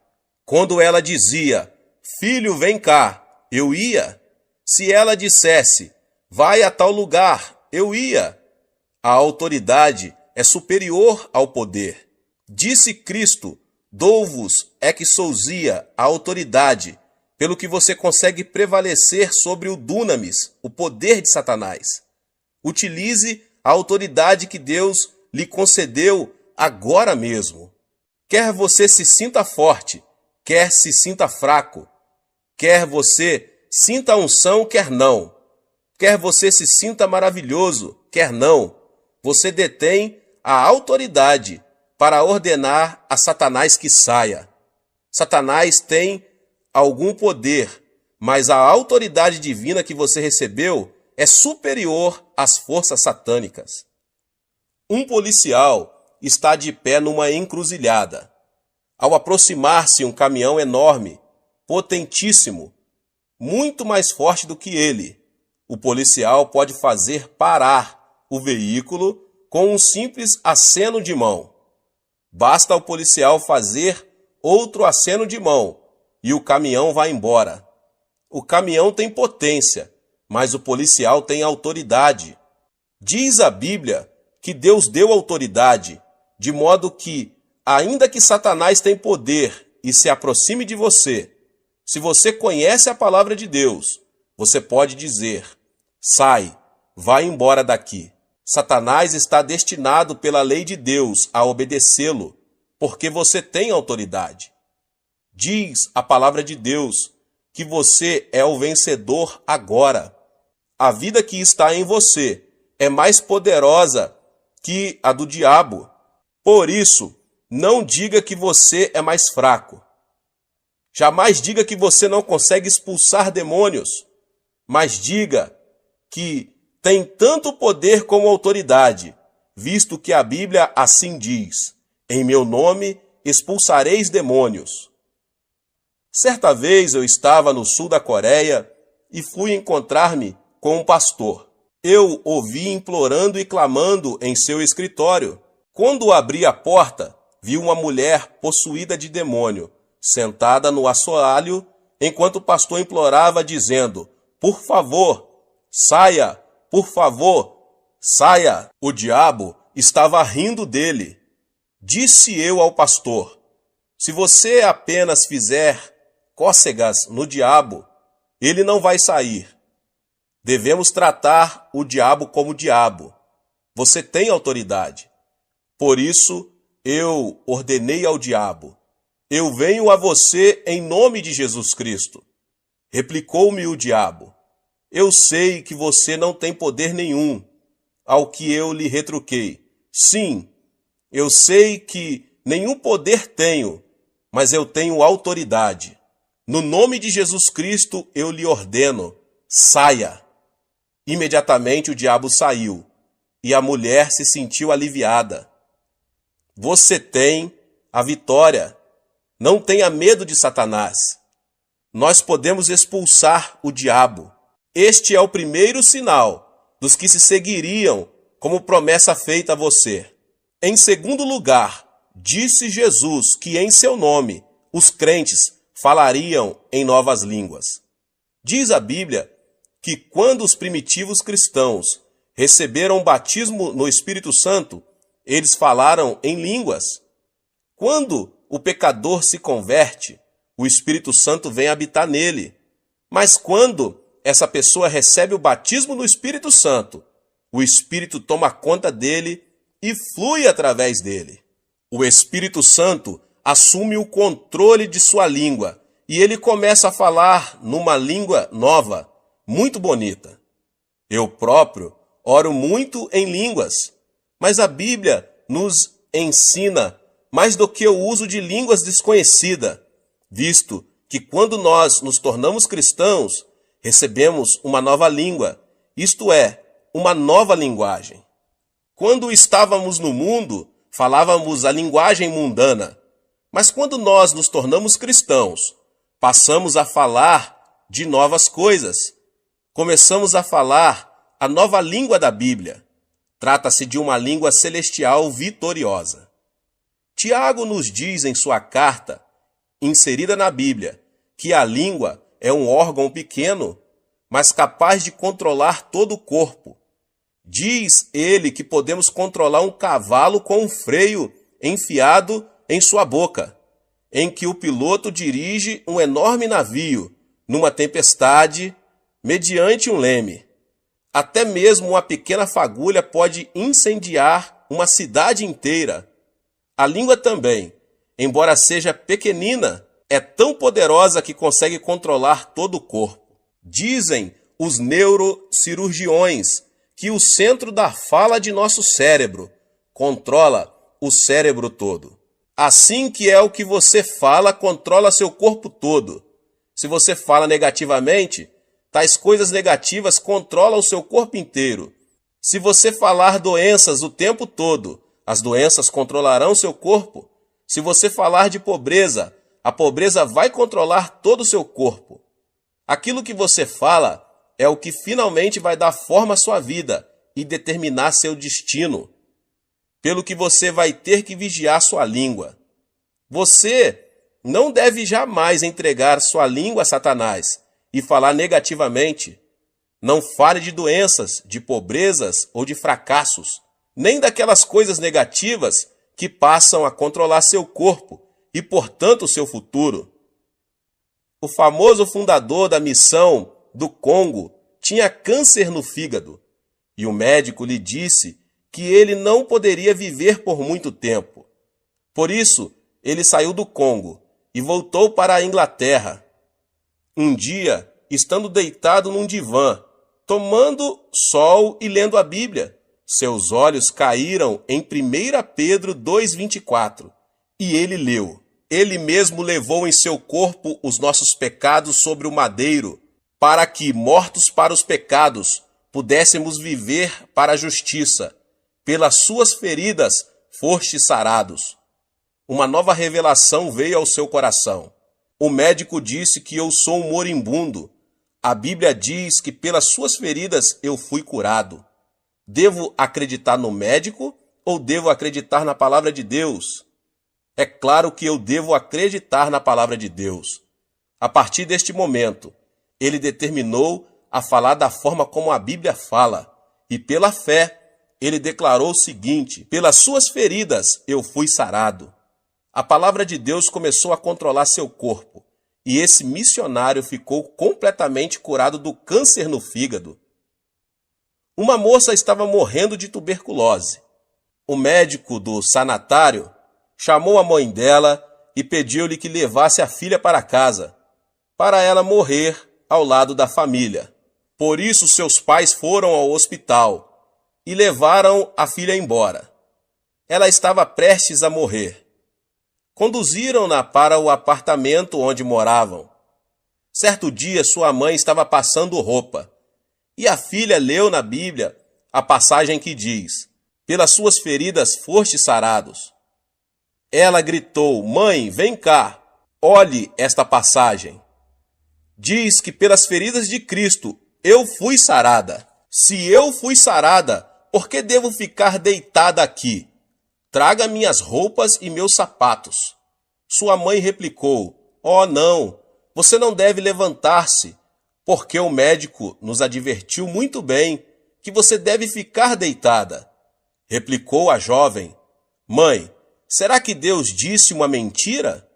Quando ela dizia, filho, vem cá, eu ia. Se ela dissesse, vai a tal lugar, eu ia. A autoridade é superior ao poder. Disse Cristo, dou-vos exousia, a autoridade, pelo que você consegue prevalecer sobre o dunamis, o poder de Satanás. Utilize a autoridade que Deus lhe concedeu agora mesmo. Quer você se sinta forte, quer se sinta fraco, quer você sinta a unção, quer não, quer você se sinta maravilhoso, quer não, você detém a autoridade para ordenar a Satanás que saia. Satanás tem algum poder, mas a autoridade divina que você recebeu é superior às forças satânicas. Um policial está de pé numa encruzilhada. Ao aproximar-se um caminhão enorme, potentíssimo, muito mais forte do que ele, o policial pode fazer parar o veículo com um simples aceno de mão. Basta ao policial fazer outro aceno de mão e o caminhão vai embora. O caminhão tem potência, mas o policial tem autoridade. Diz a Bíblia que Deus deu autoridade, de modo que, ainda que Satanás tenha poder e se aproxime de você, se você conhece a palavra de Deus, você pode dizer, sai, vai embora daqui. Satanás está destinado pela lei de Deus a obedecê-lo, porque você tem autoridade. Diz a palavra de Deus que você é o vencedor agora. A vida que está em você é mais poderosa que a do diabo. Por isso, não diga que você é mais fraco. Jamais diga que você não consegue expulsar demônios, mas diga que tem tanto poder como autoridade, visto que a Bíblia assim diz, em meu nome expulsareis demônios. Certa vez eu estava no sul da Coreia e fui encontrar-me com um pastor. Eu o vi implorando e clamando em seu escritório. Quando abri a porta, vi uma mulher possuída de demônio, sentada no assoalho, enquanto o pastor implorava, dizendo, por favor, saia, por favor, saia. O diabo estava rindo dele. Disse eu ao pastor, se você apenas fizer cócegas no diabo, ele não vai sair. Devemos tratar o diabo como diabo. Você tem autoridade. Por isso eu ordenei ao diabo: eu venho a você em nome de Jesus Cristo. Replicou-me o diabo: eu sei que você não tem poder nenhum. Ao que eu lhe retruquei: sim, eu sei que nenhum poder tenho, mas eu tenho autoridade. No nome de Jesus Cristo eu lhe ordeno: saia. Imediatamente o diabo saiu, e a mulher se sentiu aliviada. Você tem a vitória. Não tenha medo de Satanás. Nós podemos expulsar o diabo. Este é o primeiro sinal dos que se seguiriam como promessa feita a você. Em segundo lugar, disse Jesus que em seu nome os crentes falariam em novas línguas. Diz a Bíblia que quando os primitivos cristãos receberam o batismo no Espírito Santo, eles falaram em línguas. Quando o pecador se converte, o Espírito Santo vem habitar nele. Mas quando essa pessoa recebe o batismo no Espírito Santo, o Espírito toma conta dele e flui através dele. O Espírito Santo assume o controle de sua língua e ele começa a falar numa língua nova, muito bonita. Eu próprio oro muito em línguas, mas a Bíblia nos ensina mais do que o uso de línguas desconhecidas, visto que quando nós nos tornamos cristãos, recebemos uma nova língua, isto é, uma nova linguagem. Quando estávamos no mundo, falávamos a linguagem mundana, mas quando nós nos tornamos cristãos, passamos a falar de novas coisas. Começamos a falar a nova língua da Bíblia. Trata-se de uma língua celestial vitoriosa. Tiago nos diz em sua carta, inserida na Bíblia, que a língua é um órgão pequeno, mas capaz de controlar todo o corpo. Diz ele que podemos controlar um cavalo com um freio enfiado em sua boca, em que o piloto dirige um enorme navio numa tempestade mediante um leme. Até mesmo uma pequena fagulha pode incendiar uma cidade inteira. A língua também, embora seja pequenina, é tão poderosa que consegue controlar todo o corpo. Dizem os neurocirurgiões que o centro da fala de nosso cérebro controla o cérebro todo. Assim que é o que você fala controla seu corpo todo. Se você fala negativamente, tais coisas negativas controlam o seu corpo inteiro. Se você falar doenças o tempo todo, as doenças controlarão seu corpo. Se você falar de pobreza, a pobreza vai controlar todo o seu corpo. Aquilo que você fala é o que finalmente vai dar forma à sua vida e determinar seu destino. Pelo que você vai ter que vigiar sua língua. Você não deve jamais entregar sua língua a Satanás e falar negativamente. Não fale de doenças, de pobrezas ou de fracassos, nem daquelas coisas negativas que passam a controlar seu corpo e, portanto, seu futuro. O famoso fundador da missão do Congo tinha câncer no fígado e o médico lhe disse que ele não poderia viver por muito tempo. Por isso, ele saiu do Congo e voltou para a Inglaterra. Um dia, estando deitado num divã, tomando sol e lendo a Bíblia, seus olhos caíram em 1 Pedro 2,24, e ele leu: Ele mesmo levou em seu corpo os nossos pecados sobre o madeiro, para que, mortos para os pecados, pudéssemos viver para a justiça. Pelas suas feridas fostes sarados. Uma nova revelação veio ao seu coração. O médico disse que eu sou um moribundo. A Bíblia diz que pelas suas feridas eu fui curado. Devo acreditar no médico ou devo acreditar na palavra de Deus? É claro que eu devo acreditar na palavra de Deus. A partir deste momento, ele determinou a falar da forma como a Bíblia fala, e pela fé, ele declarou o seguinte: pelas suas feridas eu fui sarado. A palavra de Deus começou a controlar seu corpo, e esse missionário ficou completamente curado do câncer no fígado. Uma moça estava morrendo de tuberculose. O médico do sanatário chamou a mãe dela e pediu-lhe que levasse a filha para casa, para ela morrer ao lado da família. Por isso seus pais foram ao hospital e levaram a filha embora. Ela estava prestes a morrer. Conduziram-na para o apartamento onde moravam. Certo dia sua mãe estava passando roupa e a filha leu na Bíblia a passagem que diz: "Pelas suas feridas foste sarados." Ela gritou: "Mãe, vem cá, olhe esta passagem. Diz que pelas feridas de Cristo eu fui sarada. Se eu fui sarada, por que devo ficar deitada aqui? Traga minhas roupas e meus sapatos." Sua mãe replicou: "Oh, não, você não deve levantar-se, porque o médico nos advertiu muito bem que você deve ficar deitada." Replicou a jovem: "Mãe, será que Deus disse uma mentira?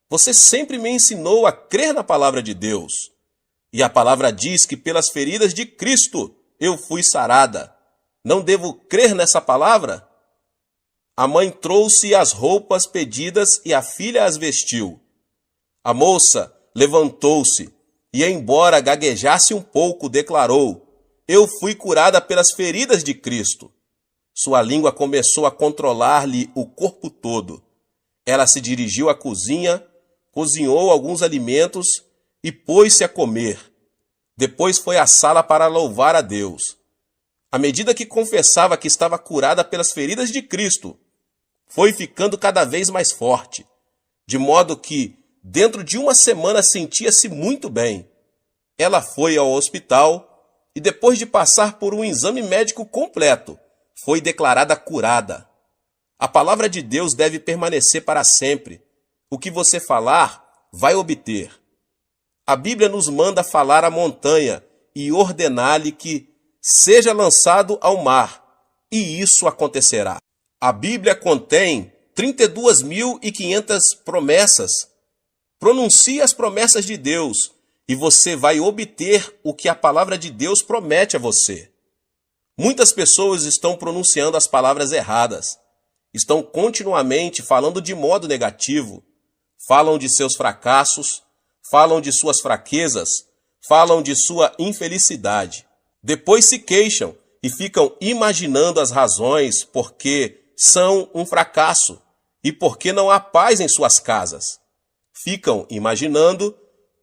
Você sempre me ensinou a crer na palavra de Deus. E a palavra diz que pelas feridas de Cristo eu fui sarada. Não devo crer nessa palavra?" A mãe trouxe as roupas pedidas e a filha as vestiu. A moça levantou-se e, embora gaguejasse um pouco, declarou: "Eu fui curada pelas feridas de Cristo." Sua língua começou a controlar-lhe o corpo todo. Ela se dirigiu à cozinha, cozinhou alguns alimentos e pôs-se a comer. Depois foi à sala para louvar a Deus. À medida que confessava que estava curada pelas feridas de Cristo, foi ficando cada vez mais forte, de modo que, dentro de uma semana, sentia-se muito bem. Ela foi ao hospital e, depois de passar por um exame médico completo, foi declarada curada. A palavra de Deus deve permanecer para sempre. O que você falar, vai obter. A Bíblia nos manda falar à montanha e ordenar-lhe que seja lançado ao mar, e isso acontecerá. A Bíblia contém 32.500 promessas. Pronuncie as promessas de Deus e você vai obter o que a palavra de Deus promete a você. Muitas pessoas estão pronunciando as palavras erradas. Estão continuamente falando de modo negativo. Falam de seus fracassos, falam de suas fraquezas, falam de sua infelicidade. Depois se queixam e ficam imaginando as razões porque são um fracasso e porque não há paz em suas casas. Ficam imaginando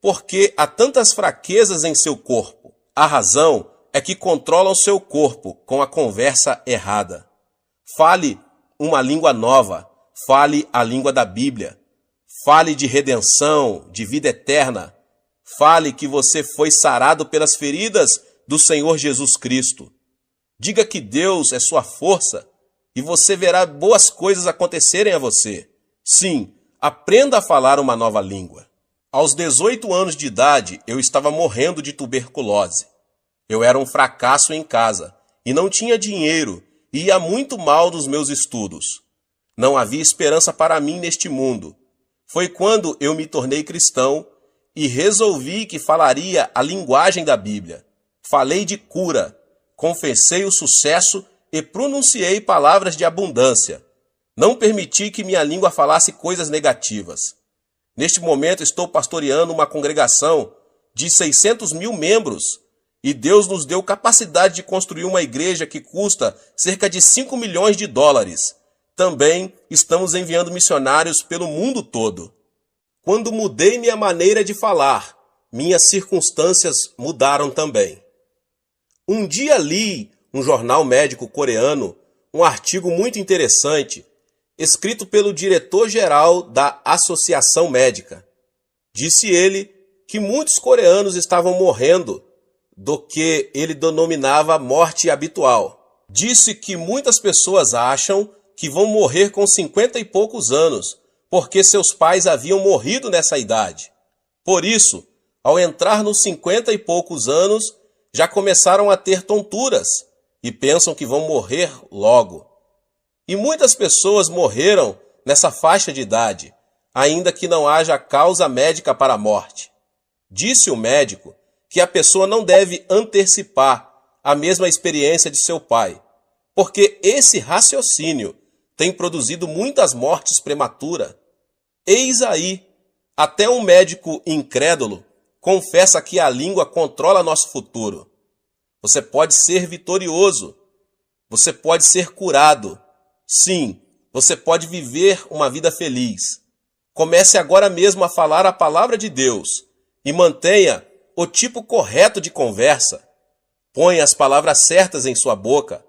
porque há tantas fraquezas em seu corpo. A razão é que controlam seu corpo com a conversa errada. Fale uma língua nova, fale a língua da Bíblia. Fale de redenção, de vida eterna. Fale que você foi sarado pelas feridas do Senhor Jesus Cristo. Diga que Deus é sua força e você verá boas coisas acontecerem a você. Sim, aprenda a falar uma nova língua. Aos 18 anos de idade, eu estava morrendo de tuberculose. Eu era um fracasso em casa e não tinha dinheiro e ia muito mal nos meus estudos. Não havia esperança para mim neste mundo. Foi quando eu me tornei cristão e resolvi que falaria a linguagem da Bíblia. Falei de cura, confessei o sucesso e pronunciei palavras de abundância. Não permiti que minha língua falasse coisas negativas. Neste momento estou pastoreando uma congregação de 600.000 membros e Deus nos deu capacidade de construir uma igreja que custa cerca de 5 milhões de dólares. Também estamos enviando missionários pelo mundo todo. Quando mudei minha maneira de falar, minhas circunstâncias mudaram também. Um dia li um jornal médico coreano, um artigo muito interessante, escrito pelo diretor-geral da Associação Médica. Disse ele que muitos coreanos estavam morrendo do que ele denominava morte habitual. Disse que muitas pessoas acham que vão morrer com 50 e poucos anos, porque seus pais haviam morrido nessa idade. Por isso, ao entrar nos 50 e poucos anos, já começaram a ter tonturas e pensam que vão morrer logo. E muitas pessoas morreram nessa faixa de idade, ainda que não haja causa médica para a morte. Disse o médico que a pessoa não deve antecipar a mesma experiência de seu pai, porque esse raciocínio tem produzido muitas mortes prematuras. Eis aí, até um médico incrédulo confessa que a língua controla nosso futuro. Você pode ser vitorioso, você pode ser curado. Sim, você pode viver uma vida feliz. Comece agora mesmo a falar a palavra de Deus e mantenha o tipo correto de conversa. Ponha as palavras certas em sua boca.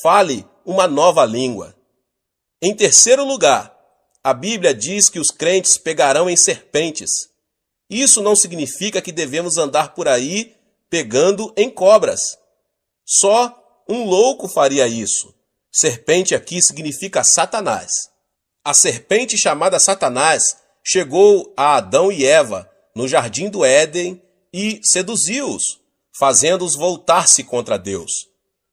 Fale uma nova língua. Em terceiro lugar, a Bíblia diz que os crentes pegarão em serpentes. Isso não significa que devemos andar por aí pegando em cobras. Só um louco faria isso. Serpente aqui significa Satanás. A serpente chamada Satanás chegou a Adão e Eva no jardim do Éden e seduziu-os, fazendo-os voltar-se contra Deus.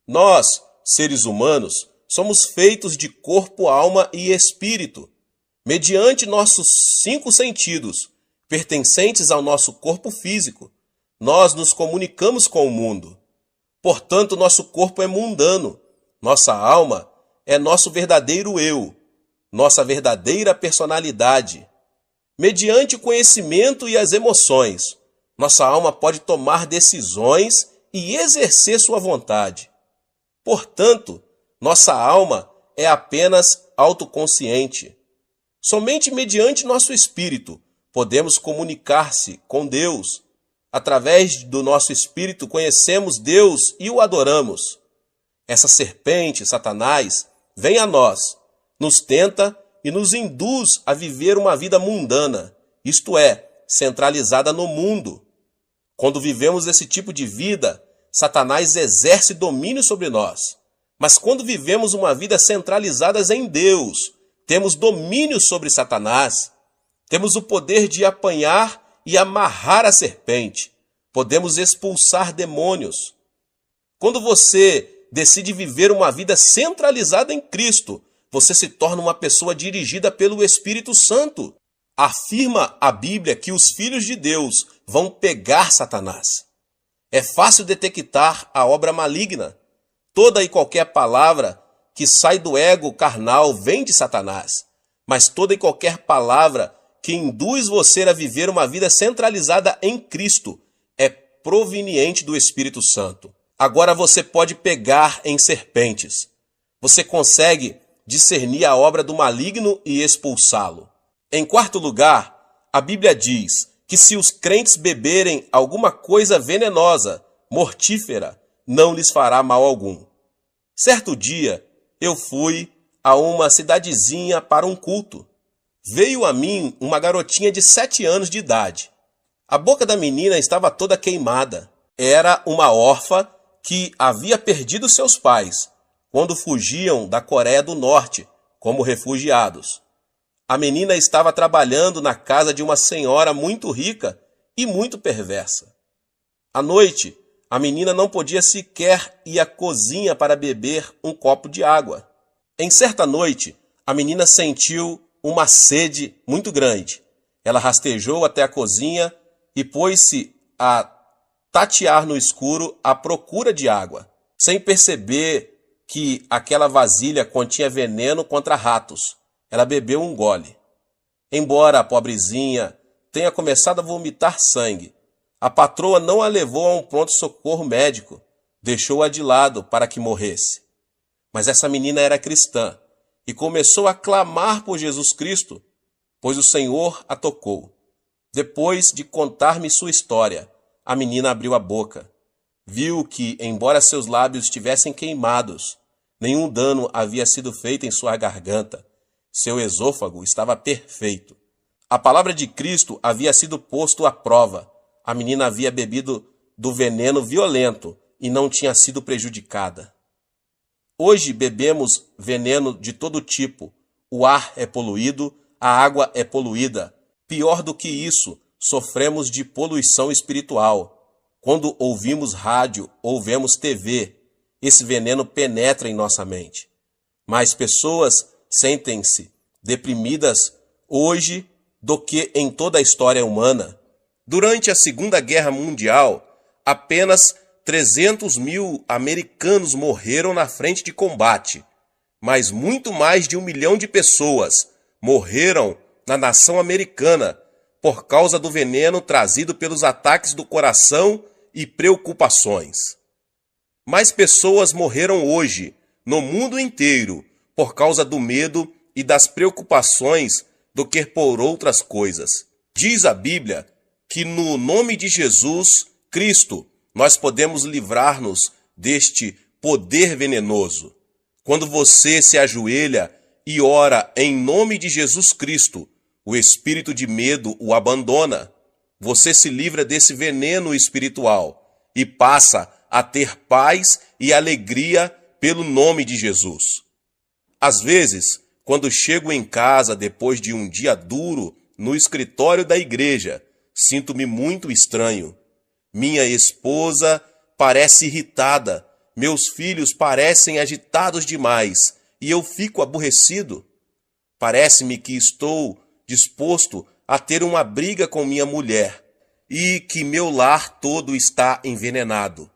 Nós, seres humanos, somos feitos de corpo, alma e espírito, mediante nossos 5 sentidos, pertencentes ao nosso corpo físico. Nós nos comunicamos com o mundo. Portanto, nosso corpo é mundano. Nossa alma é nosso verdadeiro eu, nossa verdadeira personalidade. Mediante o conhecimento e as emoções, nossa alma pode tomar decisões e exercer sua vontade. Portanto, nossa alma é apenas autoconsciente. Somente mediante nosso espírito podemos comunicar-se com Deus. Através do nosso espírito conhecemos Deus e o adoramos. Essa serpente, Satanás, vem a nós, nos tenta e nos induz a viver uma vida mundana, isto é, centralizada no mundo. Quando vivemos esse tipo de vida, Satanás exerce domínio sobre nós. Mas quando vivemos uma vida centralizada em Deus, temos domínio sobre Satanás. Temos o poder de apanhar e amarrar a serpente. Podemos expulsar demônios. Quando você decide viver uma vida centralizada em Cristo, você se torna uma pessoa dirigida pelo Espírito Santo. Afirma a Bíblia que os filhos de Deus vão pegar Satanás. É fácil detectar a obra maligna. Toda e qualquer palavra que sai do ego carnal vem de Satanás. Mas toda e qualquer palavra que induz você a viver uma vida centralizada em Cristo é proveniente do Espírito Santo. Agora você pode pegar em serpentes. Você consegue discernir a obra do maligno e expulsá-lo. Em quarto lugar, a Bíblia diz que se os crentes beberem alguma coisa venenosa, mortífera, não lhes fará mal algum. Certo dia, eu fui a uma cidadezinha para um culto. Veio a mim uma garotinha de 7 anos de idade. A boca da menina estava toda queimada. Era uma órfã que havia perdido seus pais quando fugiam da Coreia do Norte como refugiados. A menina estava trabalhando na casa de uma senhora muito rica e muito perversa. À noite, a menina não podia sequer ir à cozinha para beber um copo de água. Em certa noite, a menina sentiu uma sede muito grande. Ela rastejou até a cozinha e pôs-se a tatear no escuro à procura de água, sem perceber que aquela vasilha continha veneno contra ratos. Ela bebeu um gole. Embora a pobrezinha tenha começado a vomitar sangue, a patroa não a levou a um pronto-socorro médico, deixou-a de lado para que morresse. Mas essa menina era cristã e começou a clamar por Jesus Cristo, pois o Senhor a tocou. Depois de contar-me sua história, a menina abriu a boca. Viu que, embora seus lábios estivessem queimados, nenhum dano havia sido feito em sua garganta. Seu esôfago estava perfeito. A palavra de Cristo havia sido posto à prova. A menina havia bebido do veneno violento e não tinha sido prejudicada. Hoje bebemos veneno de todo tipo. O ar é poluído, a água é poluída. Pior do que isso, sofremos de poluição espiritual. Quando ouvimos rádio ou vemos TV, esse veneno penetra em nossa mente. Mais pessoas sentem-se deprimidas hoje do que em toda a história humana. Durante a Segunda Guerra Mundial, apenas 300 mil americanos morreram na frente de combate, mas muito mais de 1 milhão de pessoas morreram na nação americana por causa do veneno trazido pelos ataques do coração e preocupações. Mais pessoas morreram hoje no mundo inteiro por causa do medo e das preocupações do que por outras coisas. Diz a Bíblia que no nome de Jesus Cristo nós podemos livrar-nos deste poder venenoso. Quando você se ajoelha e ora em nome de Jesus Cristo, o espírito de medo o abandona. Você se livra desse veneno espiritual e passa a ter paz e alegria pelo nome de Jesus. Às vezes, quando chego em casa depois de um dia duro no escritório da igreja, sinto-me muito estranho. Minha esposa parece irritada, meus filhos parecem agitados demais e eu fico aborrecido. Parece-me que estou disposto a ter uma briga com minha mulher e que meu lar todo está envenenado.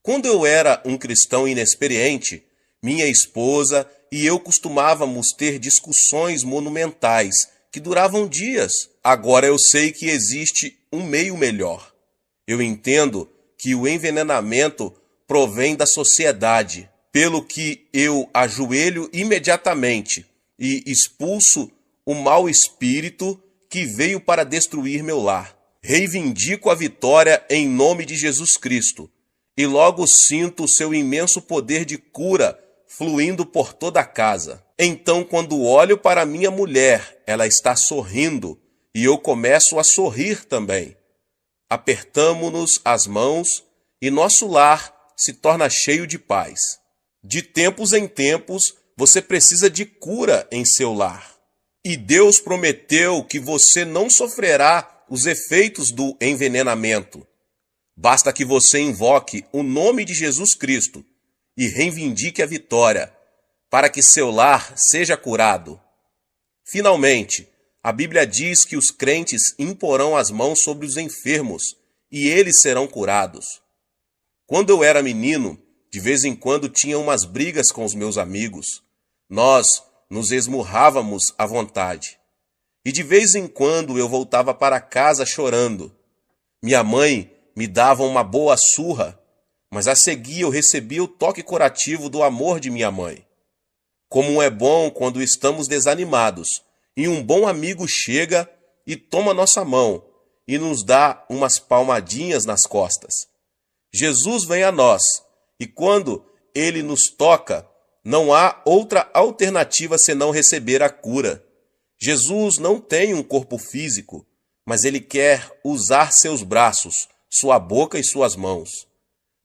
Quando eu era um cristão inexperiente, minha esposa e eu costumávamos ter discussões monumentais que duravam dias. Agora eu sei que existe um meio melhor. Eu entendo que o envenenamento provém da sociedade, pelo que eu ajoelho imediatamente e expulso o mau espírito que veio para destruir meu lar. Reivindico a vitória em nome de Jesus Cristo e logo sinto o seu imenso poder de cura fluindo por toda a casa. Então, quando olho para minha mulher, ela está sorrindo e eu começo a sorrir também. Apertamo-nos as mãos e nosso lar se torna cheio de paz. De tempos em tempos, você precisa de cura em seu lar. E Deus prometeu que você não sofrerá os efeitos do envenenamento. Basta que você invoque o nome de Jesus Cristo e reivindique a vitória, para que seu lar seja curado. Finalmente, a Bíblia diz que os crentes imporão as mãos sobre os enfermos e eles serão curados. Quando eu era menino, de vez em quando tinha umas brigas com os meus amigos. Nós nos esmurrávamos à vontade. E de vez em quando eu voltava para casa chorando. Minha mãe me dava uma boa surra, mas a seguir eu recebia o toque curativo do amor de minha mãe. Como é bom quando estamos desanimados e um bom amigo chega e toma nossa mão e nos dá umas palmadinhas nas costas. Jesus vem a nós e quando ele nos toca, não há outra alternativa senão receber a cura. Jesus não tem um corpo físico, mas ele quer usar seus braços, sua boca e suas mãos.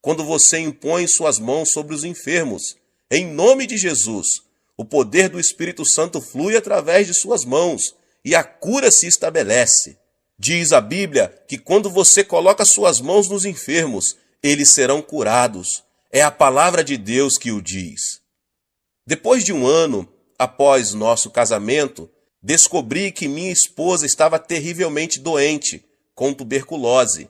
Quando você impõe suas mãos sobre os enfermos, em nome de Jesus, o poder do Espírito Santo flui através de suas mãos e a cura se estabelece. Diz a Bíblia que quando você coloca suas mãos nos enfermos, eles serão curados. É a palavra de Deus que o diz. Depois de um ano após nosso casamento, descobri que minha esposa estava terrivelmente doente, com tuberculose.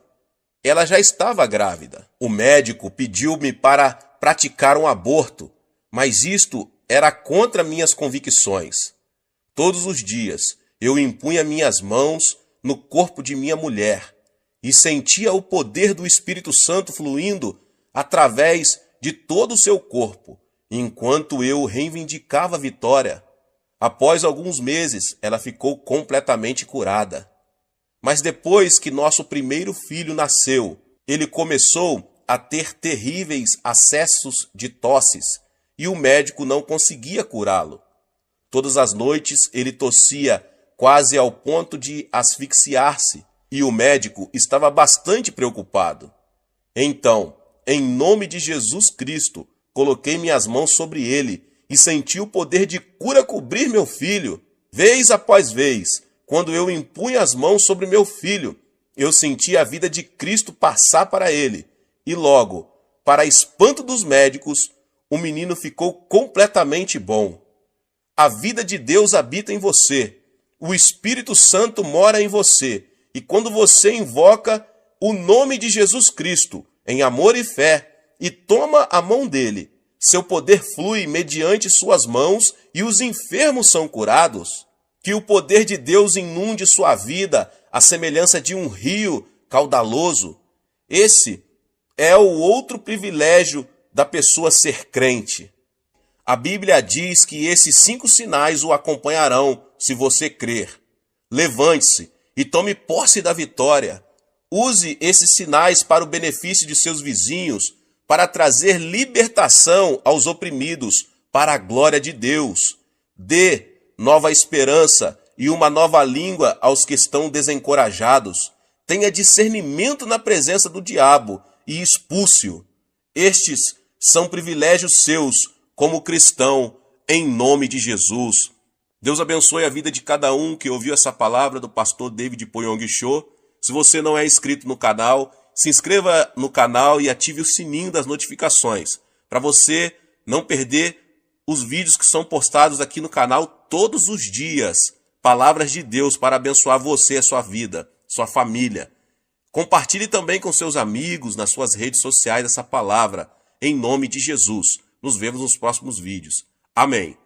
Ela já estava grávida. O médico pediu-me para praticar um aborto, mas isto era contra minhas convicções. Todos os dias eu impunha minhas mãos no corpo de minha mulher e sentia o poder do Espírito Santo fluindo através de todo o seu corpo, enquanto eu reivindicava a vitória. Após alguns meses, ela ficou completamente curada. Mas depois que nosso primeiro filho nasceu, ele começou a ter terríveis acessos de tosses e o médico não conseguia curá-lo. Todas as noites ele tossia quase ao ponto de asfixiar-se e o médico estava bastante preocupado. Então, em nome de Jesus Cristo, coloquei minhas mãos sobre ele e senti o poder de cura cobrir meu filho. Vez após vez, quando eu impunha as mãos sobre meu filho, eu sentia a vida de Cristo passar para ele. E logo, para espanto dos médicos, o menino ficou completamente bom. A vida de Deus habita em você. O Espírito Santo mora em você. E quando você invoca o nome de Jesus Cristo, em amor e fé, e toma a mão dele. Seu poder flui mediante suas mãos e os enfermos são curados. Que o poder de Deus inunde sua vida, à semelhança de um rio caudaloso. Esse é o outro privilégio da pessoa ser crente. A Bíblia diz que esses 5 sinais o acompanharão se você crer. Levante-se e tome posse da vitória. Use esses sinais para o benefício de seus vizinhos, para trazer libertação aos oprimidos, para a glória de Deus. Dê nova esperança e uma nova língua aos que estão desencorajados. Tenha discernimento na presença do diabo e expulse-o. Estes são privilégios seus como cristão, em nome de Jesus. Deus abençoe a vida de cada um que ouviu essa palavra do pastor David Poyong Cho. Se você não é inscrito no canal, se inscreva no canal e ative o sininho das notificações, para você não perder os vídeos que são postados aqui no canal todos os dias. Palavras de Deus para abençoar você, a sua vida, sua família. Compartilhe também com seus amigos nas suas redes sociais essa palavra, em nome de Jesus. Nos vemos nos próximos vídeos. Amém.